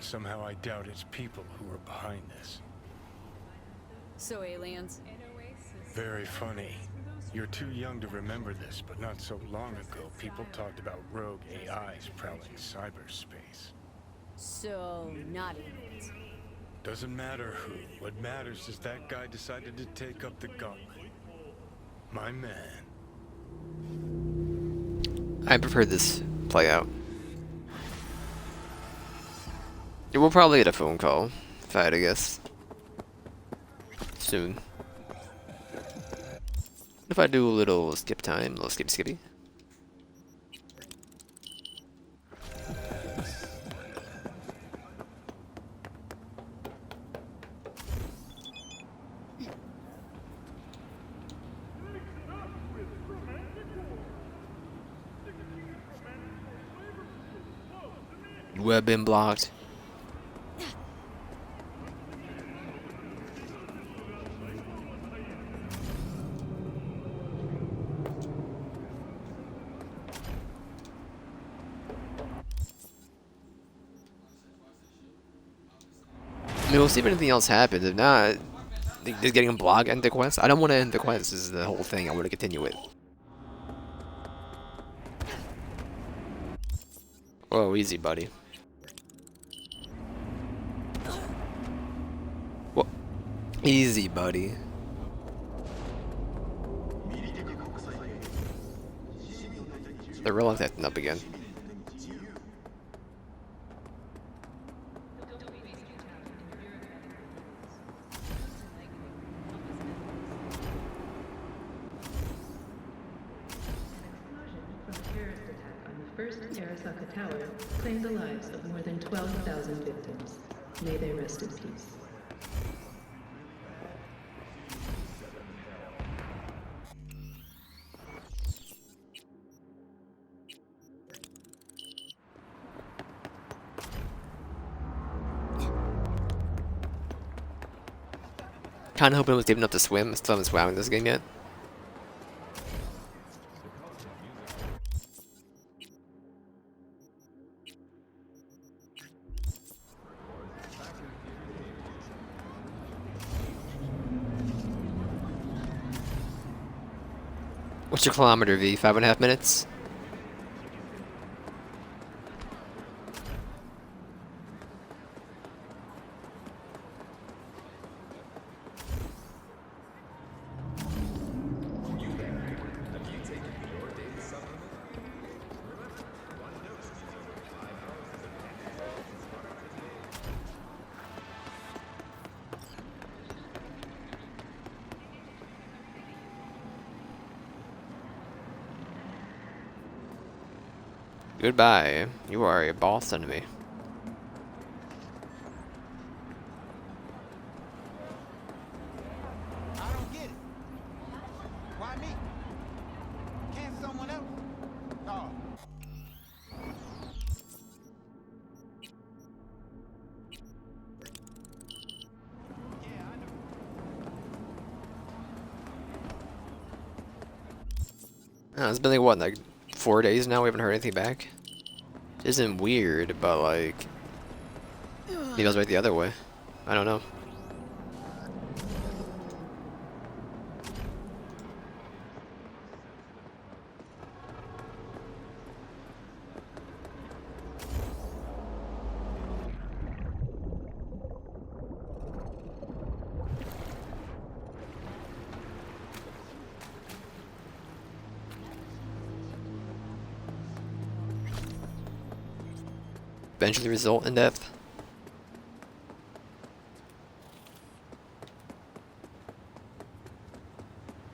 Somehow I doubt it's people who are behind this. So aliens. Very funny. You're too young to remember this, but not so long ago, people talked about rogue AIs prowling cyberspace. So, not aliens. Doesn't matter who. What matters is that guy decided to take up the gauntlet. My man. I prefer this play out. We'll probably get a phone call, if I had to guess. Soon. If I do a little skip time, a little skippy. Web been blocked. I mean, we'll see if anything else happens. If not, just getting a blog end the quest. I don't want to end the quest. This is the whole thing. I want to continue it. Whoa, easy, buddy. Whoa. Easy, buddy. The real acting up again. First Arasaka Tower claimed the lives of more than 12,000 victims. May they rest in peace. Kinda hoping it was deep enough to swim. Still haven't swam in this game yet. What's your kilometer, V? 5.5 minutes? Goodbye. You are a boss enemy. I don't get it. Why me? Can't someone else? Oh. Yeah, I know. Oh, it's been like what, like 4 days now? We haven't heard anything back. It isn't weird, but like maybe I was right the other way. I don't know. Eventually result in death.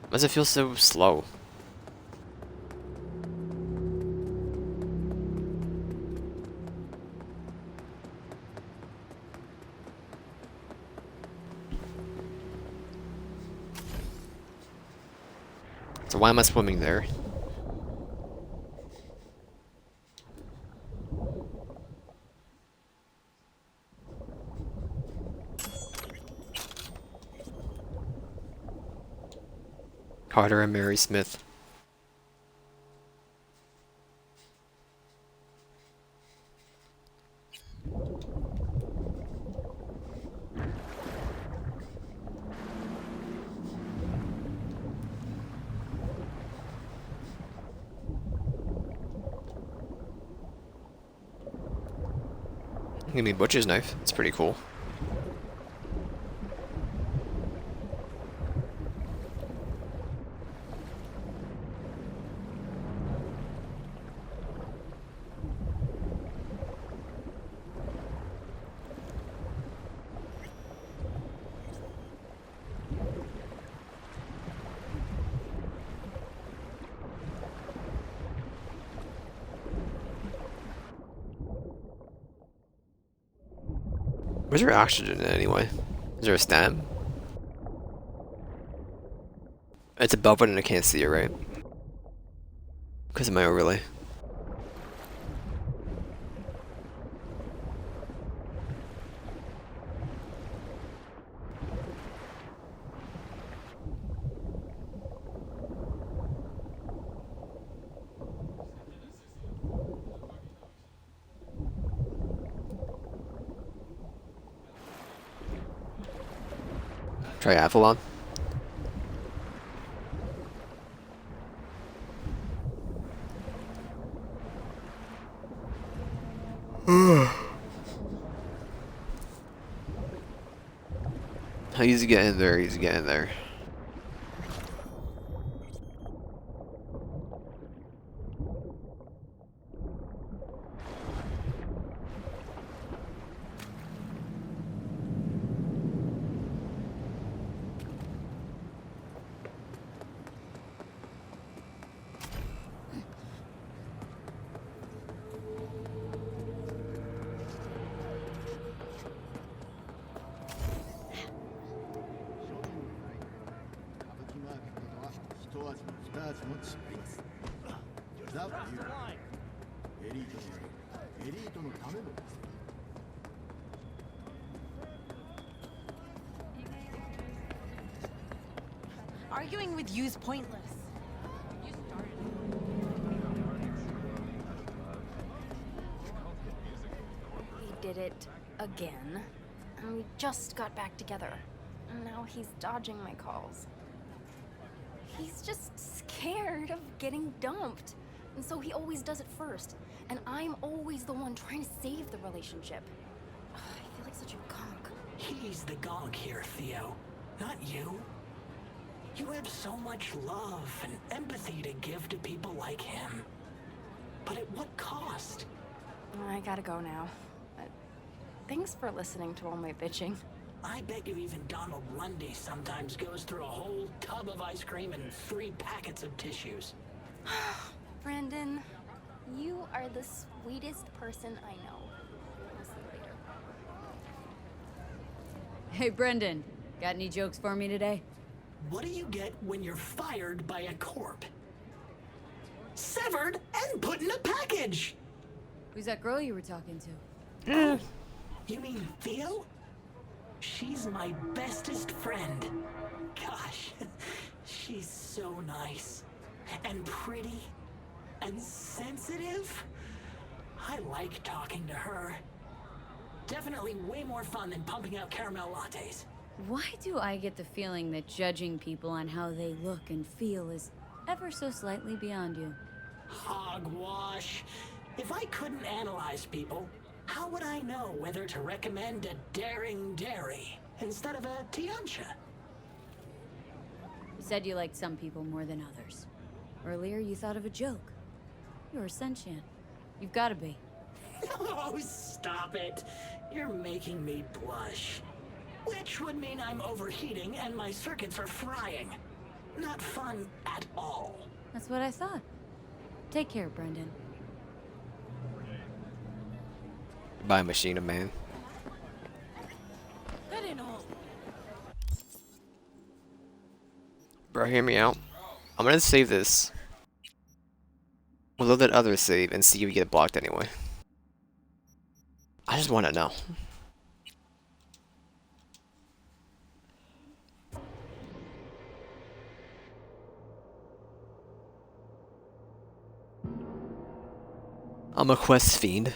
Why does it feel so slow? So why am I swimming there? Carter and Mary Smith. Give me Butcher's knife. It's pretty cool. Where's your oxygen anyway? Is there a stem? It's above it and I can't see it, right? Because of my overlay. Triathlon. How easy get in there, easy get in there. Arguing with you's pointless. He did it again. And we just got back together. And now he's dodging my calls. He's just scared of getting dumped. And so he always does it first. And I'm always the one trying to save the relationship. Ugh, I feel like such a gonk. He's the gonk here, Theo. Not you. You have so much love and empathy to give to people like him. But at what cost? I gotta go now. But thanks for listening to all my bitching. I bet you even Donald Lundy sometimes goes through a whole tub of ice cream and 3 packets of tissues. Brandon, you are the sweetest person I know. I'll see you later. Hey, Brendan. Got any jokes for me today? What do you get when you're fired by a corp? Severed and put in a package! Who's that girl you were talking to? Oh, you mean Theo? She's my bestest friend. Gosh, she's so nice. And pretty. And sensitive. I like talking to her. Definitely way more fun than pumping out caramel lattes. Why do I get the feeling that judging people on how they look and feel is ever so slightly beyond you? Hogwash. If I couldn't analyze people, how would I know whether to recommend a daring dairy instead of a Tiancha? You said you liked some people more than others. Earlier, you thought of a joke. You're sentient. You've got to be. Oh, stop it. You're making me blush. Which would mean I'm overheating and my circuits are frying. Not fun at all. That's what I thought. Take care, Brendan. Bye, Machina Man. That ain't all. Bro, hear me out. I'm gonna save this. We'll let that other save and see if we get blocked anyway. I just want to know. I'm a quest fiend.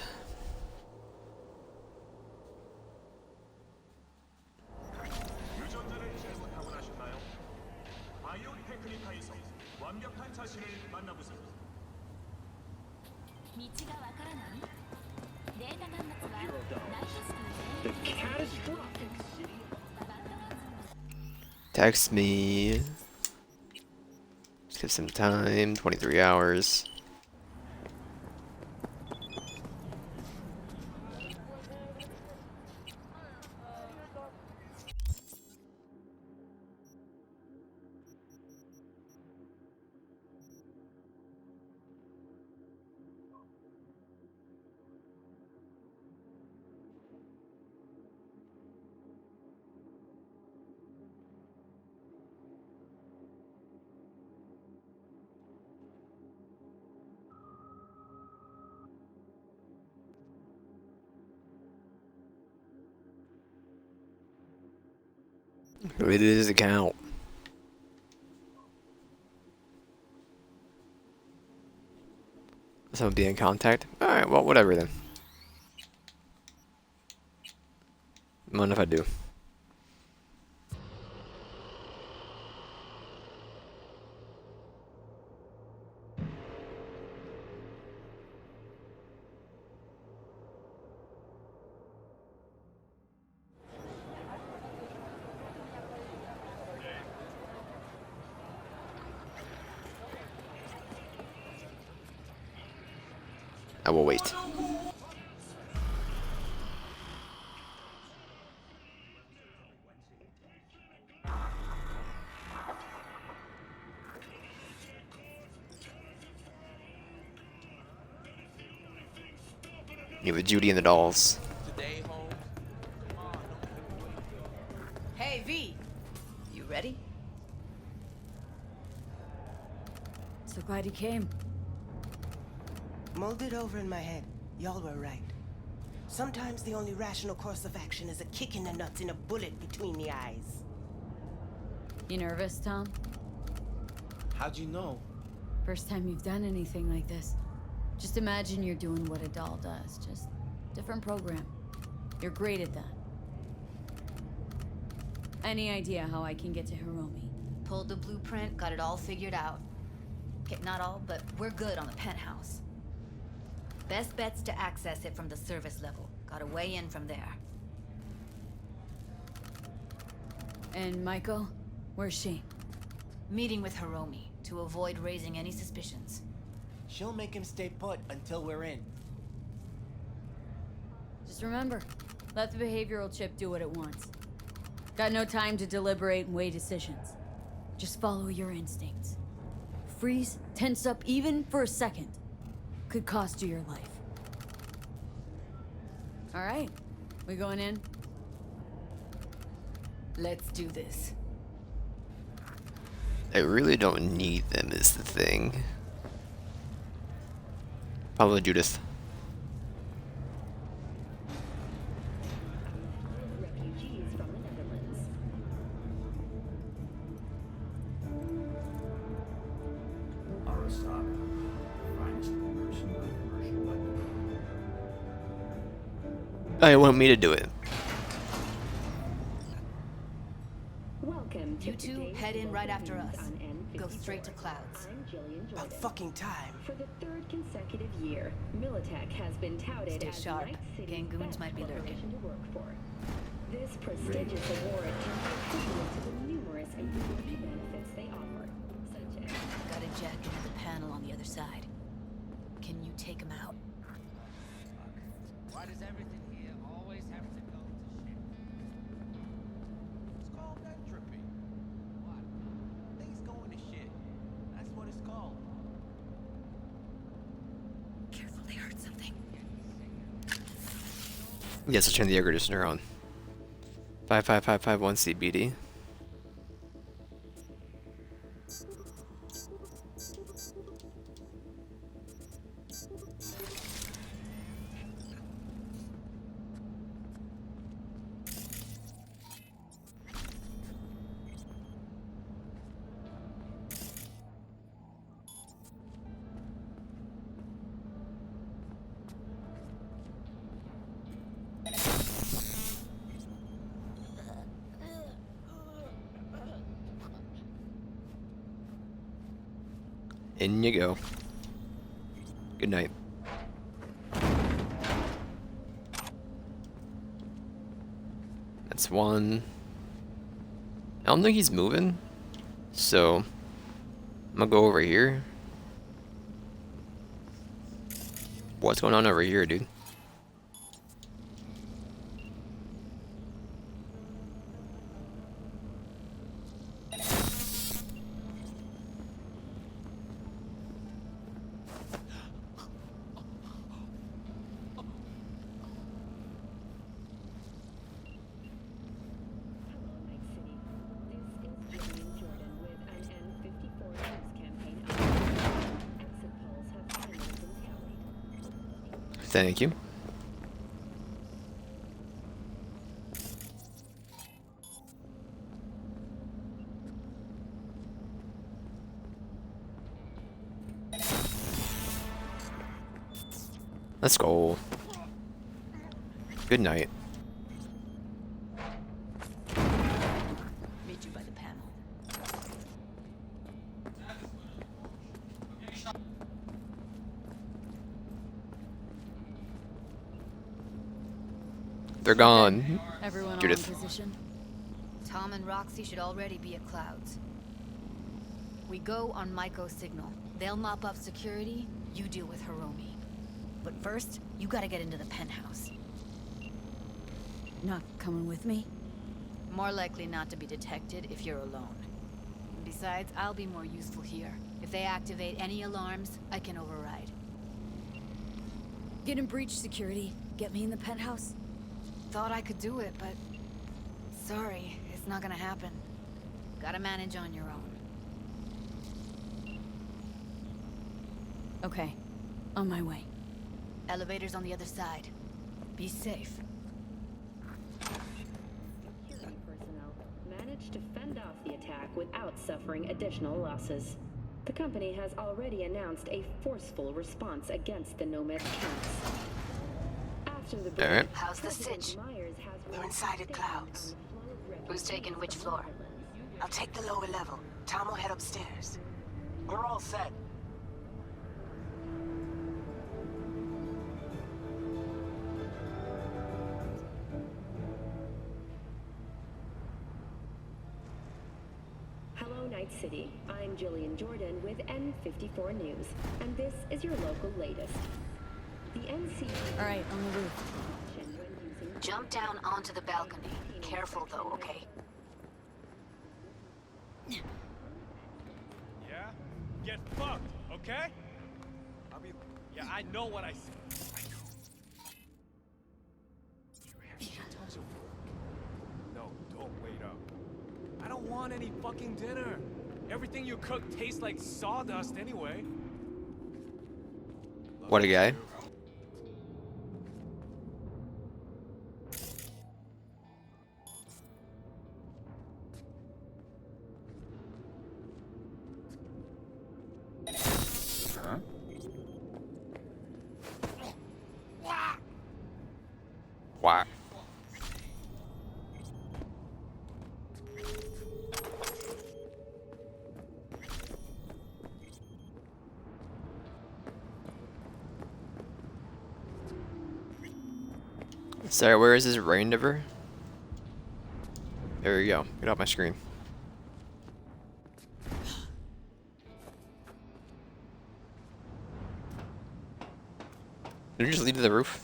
Text me. Just give some time. 23 hours. Who it is account. Someone be in contact? Alright, well, whatever then. Mind if I do? I will wait. You with Judy and the dolls. Hey, V. You ready? So glad you came. Mulled it over in my head. Y'all were right. Sometimes the only rational course of action is a kick in the nuts and a bullet between the eyes. You nervous, Tom? How'd you know? First time you've done anything like this. Just imagine you're doing what a doll does, just different program. You're great at that. Any idea how I can get to Hiromi? Pulled the blueprint, got it all figured out. Okay, not all, but we're good on the penthouse. Best bet's to access it from the service level. Got a way in from there. And Maiko? Where's she? Meeting with Hiromi to avoid raising any suspicions. She'll make him stay put until we're in. Just remember, let the behavioral chip do what it wants. Got no time to deliberate and weigh decisions. Just follow your instincts. Freeze, tense up even for a second. Could cost you your life. All right, we going in? Let's do this. I really don't need them is the thing. Follow Judith. Refugees from the Netherlands. Arasaka, the finest mercenary commercial weapon. Oh, you want me to do it? Welcome to You two today's head in right after us. on N54. Go straight to Clouds. I'm Jillian About Jordan. fucking time. For the third consecutive year, Militech has been touted Stay as sharp. Night City's Gang goons best might be lurking. corporation to work for. This prestigious award can be equivalent to the numerous employee benefits they offer, such as Got a jack into the panel on the other side. Can you take him out? Why does everything here always have to go to shit? It's called entropy. What? Things going to shit. That's what it's called. Careful, they heard something. Yes, I'll turn the air conditioner on. 55551 CBD. In you go. Good night. That's one. I don't think he's moving, so I'm gonna go over here. What's going on over here, dude? Thank you. Let's go. Good night. Meet you by the panel. They're gone. Everyone Judith. on position? Tom and Roxy should already be at Clouds. We go on Maiko's signal. They'll mop up security, you deal with Hiromi. But first, you gotta get into the penthouse. Not coming with me? More likely not to be detected if you're alone. Besides, I'll be more useful here. If they activate any alarms, I can override. Get in breach security. Get me in the penthouse. Thought I could do it, but... sorry, it's not gonna happen. Gotta manage on your own. Okay. On my way. Elevator's on the other side. Be safe. Security personnel managed to fend off the attack without suffering additional losses. The company has already announced a forceful response against the Nomad camps. After the break, Alright. How's the sitch? We're inside at Clouds. Who's taking which floor? I'll take the lower level. Tom will head upstairs. We're all set. Hello, Night City. I'm Jillian Jordan with N54 News, and this is your local latest. The NC. All right, on the roof. Jump down onto the balcony. Careful though, okay? Yeah? Get fucked, okay? I mean, yeah, I know what I said. No, don't wait up. I don't want any fucking dinner. Everything you cook tastes like sawdust anyway. What a guy. Huh? Wow. Sorry, where is this rain never? There you go. Get off my screen. Did you just leave to the roof?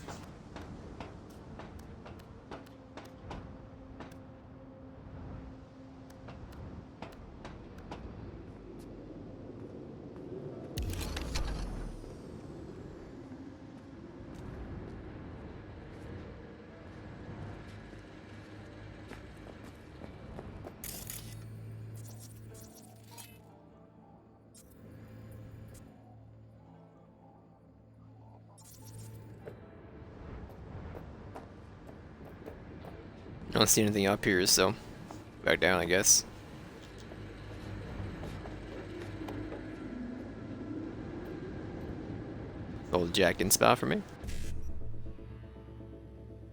I don't see anything up here, so back down, I guess. Old jacked-in spot for me.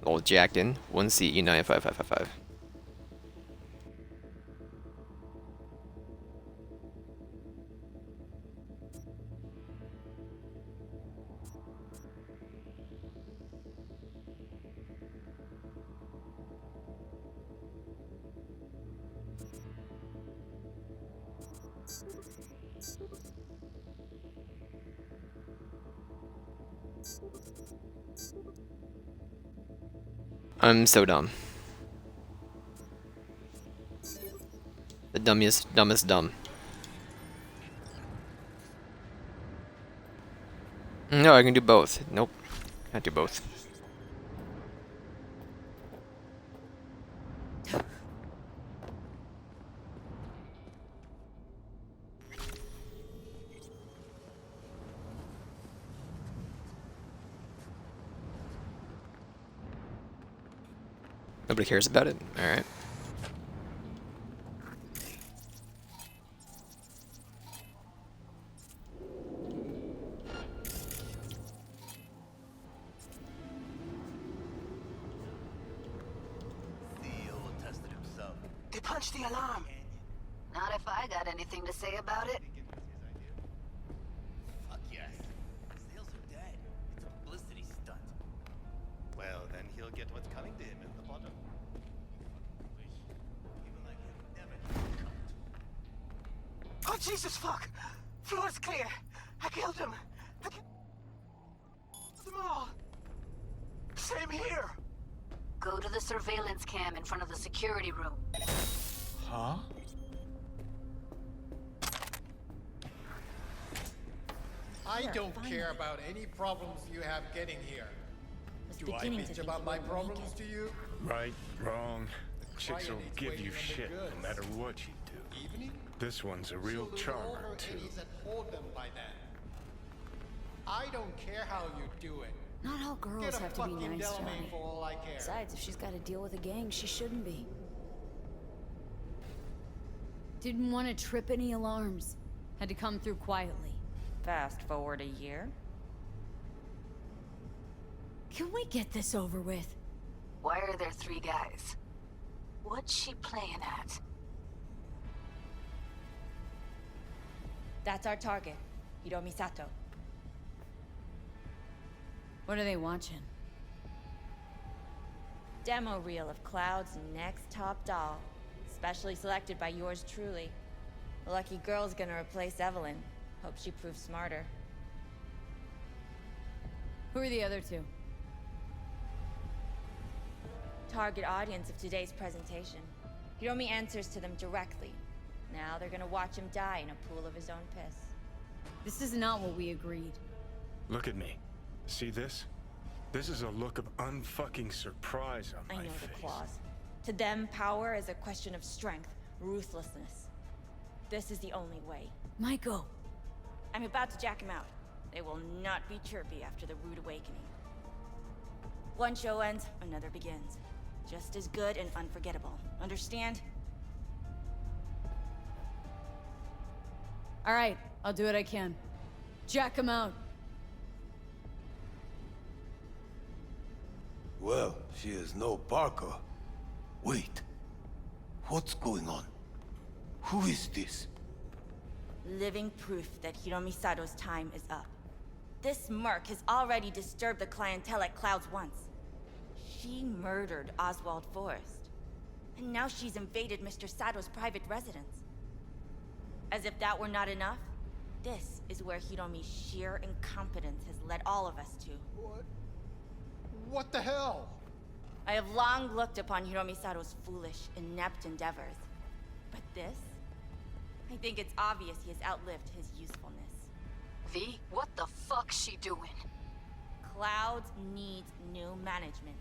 Old jacked-in 1CE95555. I'm so dumb. The dumbest dumb. No, I can do both. Nope. Can't do both. Nobody cares about it? Alright. They punched the alarm. Not if I got anything to say about it. Fuck yes. Sales are dead. It's a publicity stunt. Well, then he'll get what's coming to him at the bottom. People like him never come Oh, Jesus, fuck! Floor's clear. I killed him. Them all. Same here. Go to the surveillance cam in front of the security room. Huh? I don't care about any problems you have getting here. Do I bitch about my problems to you? Right, wrong. Chicks will give you shit no matter what you do. Evening? This one's a real charmer, too. And hold them by then. I don't care how you do it. Not all girls Get a have to be fucking nice, Delamain Johnny. for all I care. Besides, if she's got to deal with a gang, she shouldn't be. Didn't want to trip any alarms. Had to come through quietly. Fast forward a year. Can we get this over with? Why are there 3 guys? What's she playing at? That's our target, Hiromi Sato. What are they watching? Demo reel of Cloud's next top doll. Specially selected by yours truly. The lucky girl's gonna replace Evelyn. Hope she proves smarter. Who are the other 2? Target audience of today's presentation. Hiromi answers to them directly. Now they're gonna watch him die in a pool of his own piss. This is not what we agreed. Look at me. See this? This is a look of unfucking surprise on my I know face. the claws. To them, power is a question of strength, ruthlessness. This is the only way. Maiko! I'm about to jack him out. They will not be chirpy after the rude awakening. One show ends, another begins. Just as good and unforgettable. Understand? Alright, I'll do what I can. Jack him out. Well, she is no Parker. Wait. What's going on? Who is this? Living proof that Hiromi Sato's time is up. This merc has already disturbed the clientele at Clouds once. She murdered Oswald Forrest. And now she's invaded Mr. Sato's private residence. As if that were not enough, this is where Hiromi's sheer incompetence has led all of us to. What the hell? I have long looked upon Hiromi Sato's foolish, inept endeavors. But this? I think it's obvious he has outlived his usefulness. V, what the fuck's she doing? Clouds needs new management.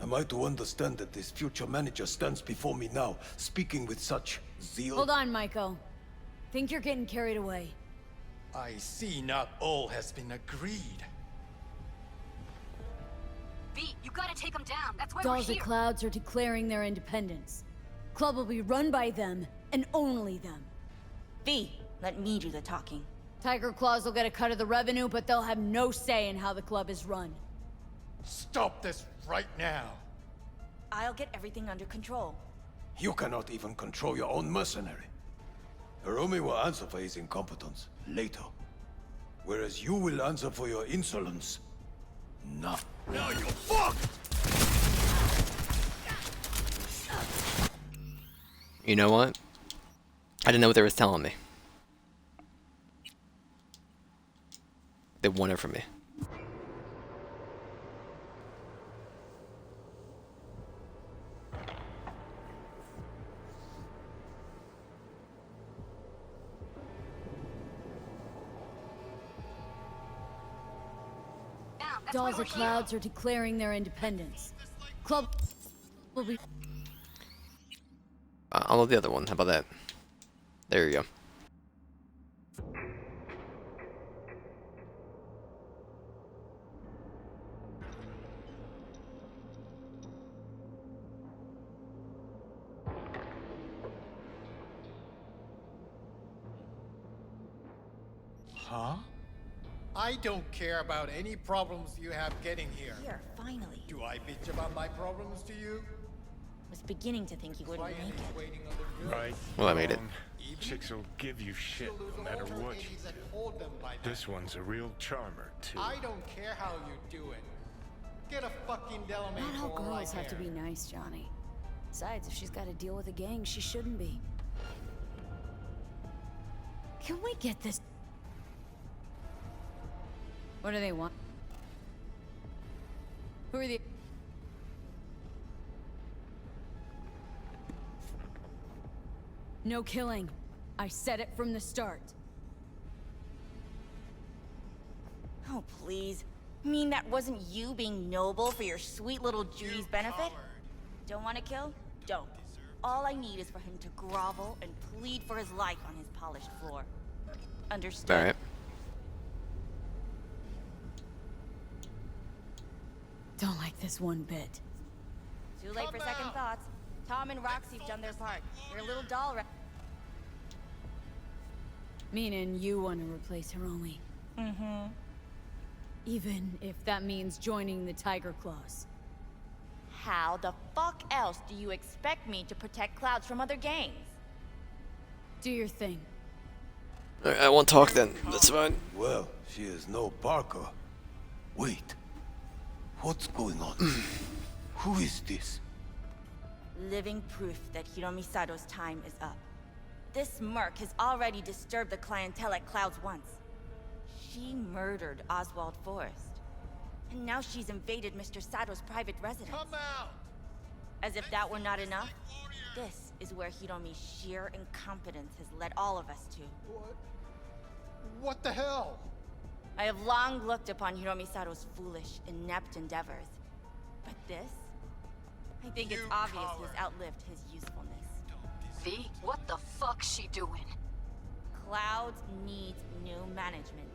Am I to understand that this future manager stands before me now, speaking with such zeal? Hold on, Maiko. Think you're getting carried away. I see not all has been agreed. V, you gotta take them down. That's why Dolls we're of here. Clouds are declaring their independence. Club will be run by them, and only them. V, let me do the talking. Tiger Claws will get a cut of the revenue, but they'll have no say in how the club is run. Stop this right now. I'll get everything under control. You cannot even control your own mercenary. Hiromi will answer for his incompetence later. Whereas you will answer for your insolence now. Now you're fucked! You know what? I didn't know what they were telling me. They want it from me. Dolls of Clouds are declaring their independence. Club will be... I'll load the other one. How about that? There you go. Huh? I don't care about any problems you have getting here. Here, finally. Do I bitch about my problems to you? Was beginning to think you wouldn't make it. Right. Well, I made it. wrong. Chicks will give you shit no matter what you do. This one's a real charmer, too. I don't care how you do it. Get a fucking Delamain. Not all for all I girls have to care. be nice, Johnny. Besides, if she's got to deal with a gang, she shouldn't be. Can we get this? What do they want? Who are the... No killing. I said it from the start. Oh, please. Mean that wasn't you being noble for your sweet little Judy's benefit? Don't want to kill? Don't. All I need is for him to grovel and plead for his life on his polished floor. Understood? Alright. Don't like this one bit. Too late for second thoughts. Tom and Roxy've done their part. You're a little doll Meaning you want to replace Hiromi. Mm-hmm. Even if that means joining the Tiger Claws. How the fuck else do you expect me to protect Clouds from other gangs? Do your thing. Alright, I won't talk then. That's fine. Well, she is no Parker. Wait. What's going on? Who is this? Living proof that Hiromi Sato's time is up. This merc has already disturbed the clientele at Clouds once. She murdered Oswald Forrest. And now she's invaded Mr. Sato's private residence. Come out! As if that were not enough, this is where Hiromi's sheer incompetence has led all of us to. What the hell? I have long looked upon Hiromi Sato's foolish, inept endeavors. But this? I think it's obvious he's outlived his usefulness. V, what the fuck's she doing? Clouds needs new management.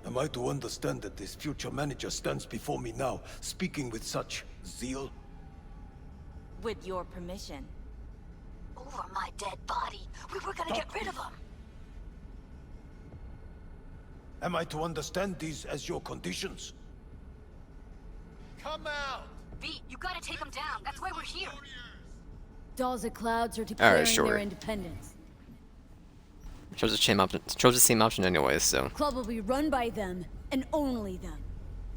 Am I to understand that this future manager stands before me now, speaking with such zeal? With your permission. Over my dead body. We were gonna get rid of him. Am I to understand these as your conditions? Come out! V, you gotta take him down. That's why we're here. Dolls of Clouds are declaring sure. their independence. Chose the same option. Chose the same option anyways. So. Club will be run by them and only them.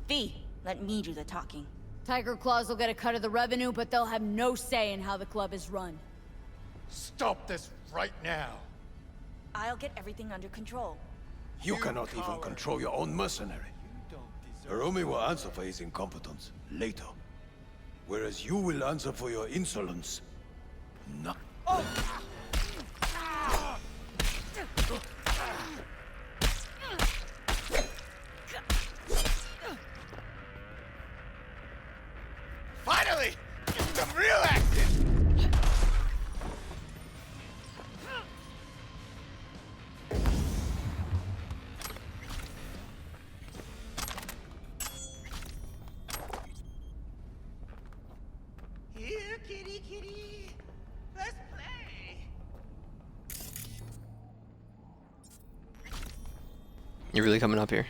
V, let me do the talking. Tiger Claws will get a cut of the revenue, but they'll have no say in how the club is run. Stop this right now. I'll get everything under control. You cannot even control your own mercenary. Hiromi will answer for his incompetence later. Whereas you will answer for your insolence. No. Finally! Some real action! Here, kitty, kitty. Let's play. You really coming up here?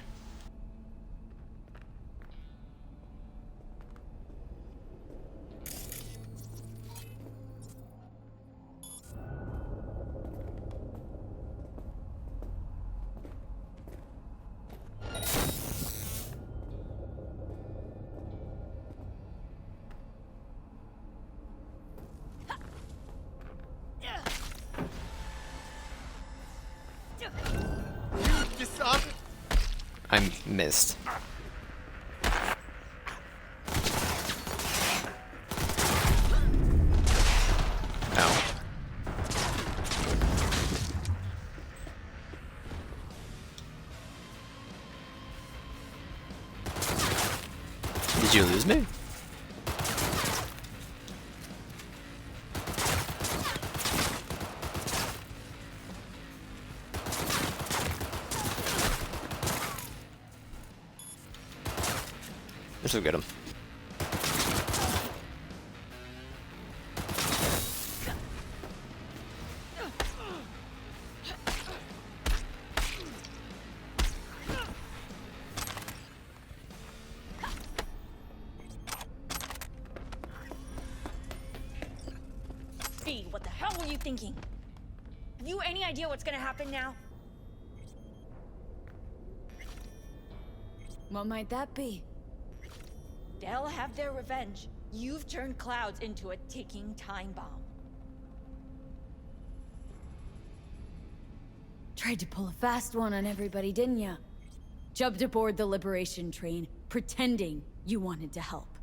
I missed. Ow. Did you lose me? This will get him. Speed, what the hell were you thinking? Have you any idea what's gonna happen now? What might that be? They'll have their revenge. You've turned Clouds into a ticking time bomb. Tried to pull a fast one on everybody, didn't ya? Jumped aboard the Liberation train, pretending you wanted to help.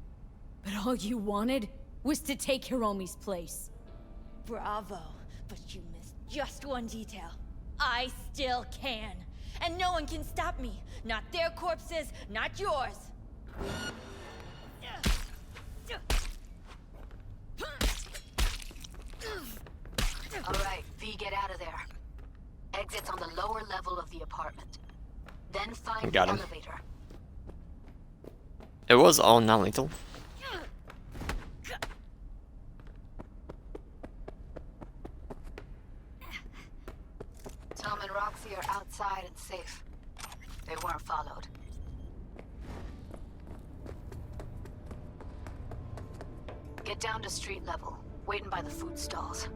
But all you wanted was to take Hiromi's place. Bravo, but you missed just one detail. I still can. And no one can stop me. Not their corpses, not yours. Alright, V, get out of there. Exit's on the lower level of the apartment. Then find the Got him. elevator. It was all non-lethal. Tom and Roxy are outside and safe. They weren't followed. Get down to street level, waiting by the food stalls.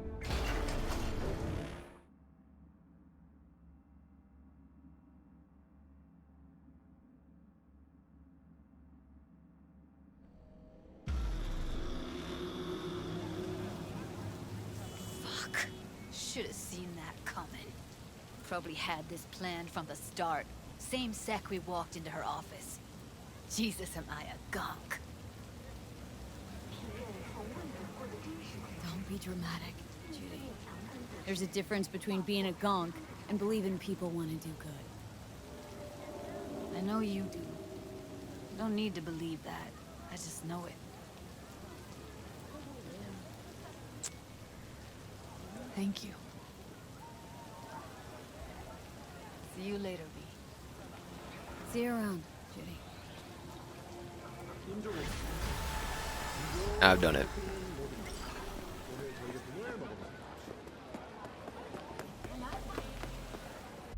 Fuck. Should have seen that coming. Probably had this planned from the start. Same sec we walked into her office. Jesus, am I a gunk. Don't be dramatic, Judy. There's a difference between being a gonk and believing people want to do good. I know you do. You don't need to believe that. I just know it. Thank you. See you later, V. See you around, Judy. I've done it.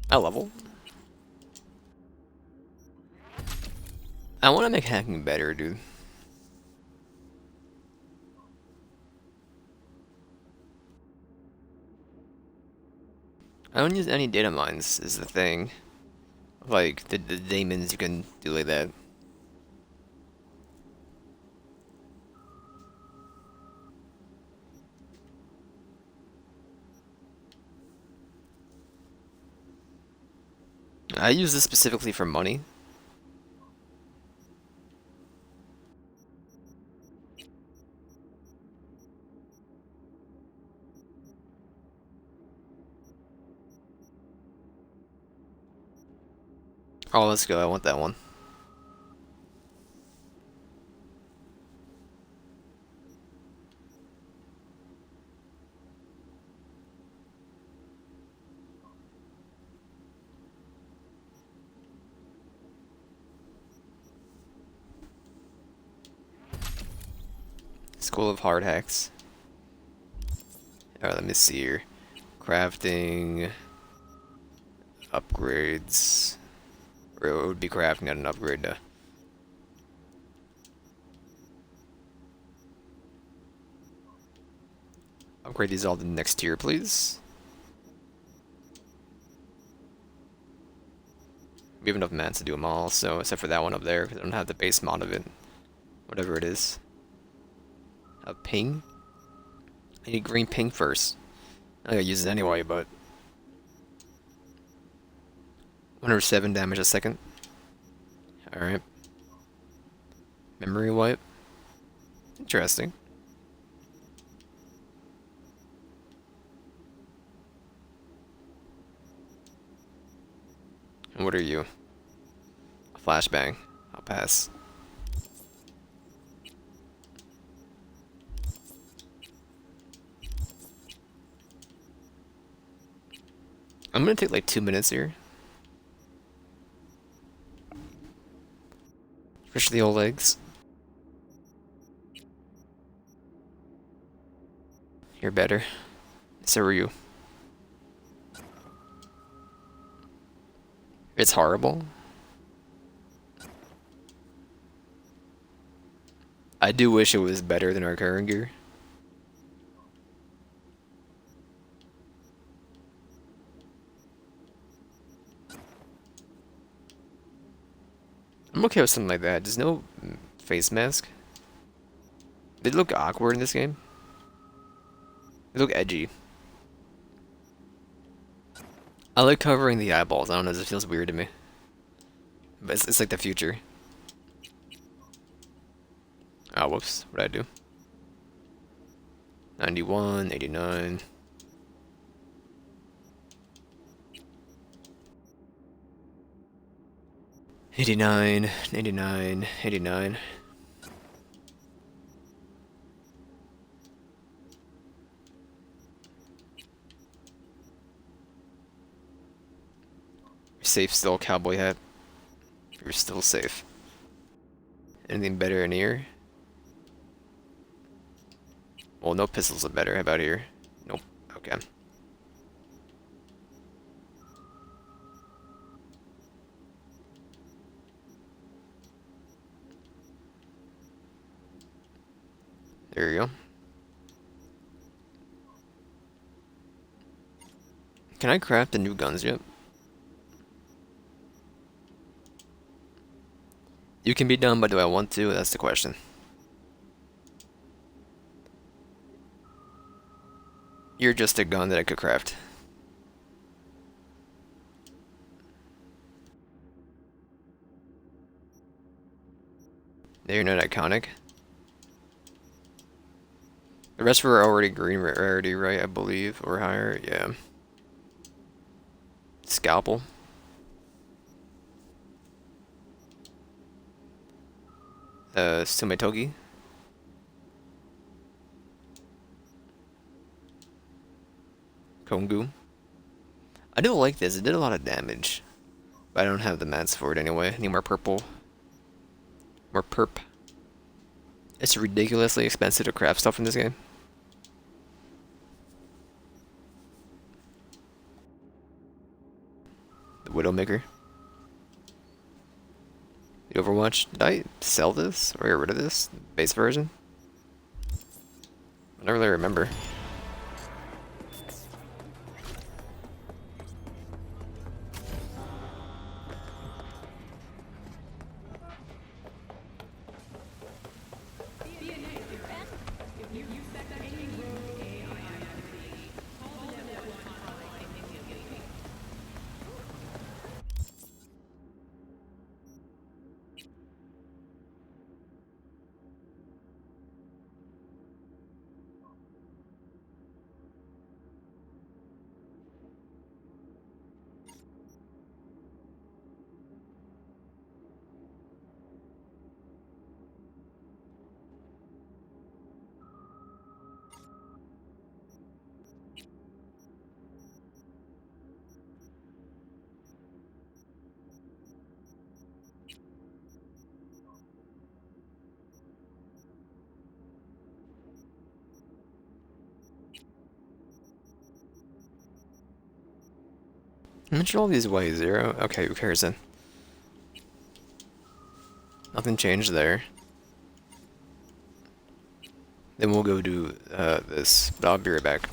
I level. I want to make hacking better, dude. I don't use any data mines is the thing. Like the daemons you can do like that. I use this specifically for money. Oh, let's go. I want that one. School of Hard Hacks. Alright, let me see here. Crafting. Upgrades. Or it would be crafting, not an upgrade to. Upgrade these all to the next tier, please. We have enough mats to do them all, so except for that one up there, because I don't have the base mod of it. Whatever it is. A ping? I need green ping first. I gotta use it anyway, but 107 damage a second. Alright. Memory wipe. Interesting. And what are you? A flashbang. I'll pass. I'm gonna take like 2 minutes here. Stretch the old legs. You're better. So are you. It's horrible. I do wish it was better than our current gear. I'm okay with something like that. There's no face mask. They look awkward in this game. They look edgy. I like covering the eyeballs. I don't know, it feels weird to me. But it's like the future. Oh, whoops. What'd I do? 91, 89. '89, '89, '89. Safe still, cowboy hat. You're still safe. Anything better in here? Well, no pistols are better. How about here? Nope. Okay. There you go. Can I craft the new guns yet? You can be done, but do I want to? That's the question. You're just a gun that I could craft. You're not iconic. The rest were already green rarity, right? I believe, or higher. Yeah. Scalpel. Sumitogi. Kongu. I do like this. It did a lot of damage. But I don't have the mats for it anyway. I need more purple. More perp. It's ridiculously expensive to craft stuff in this game. The Widowmaker. The Overwatch. Did I sell this? Or get rid of this? Base version? I don't really remember. I'm sure all these weigh 0. Okay, who cares then? Nothing changed there. Then we'll go do this, but I'll be right back.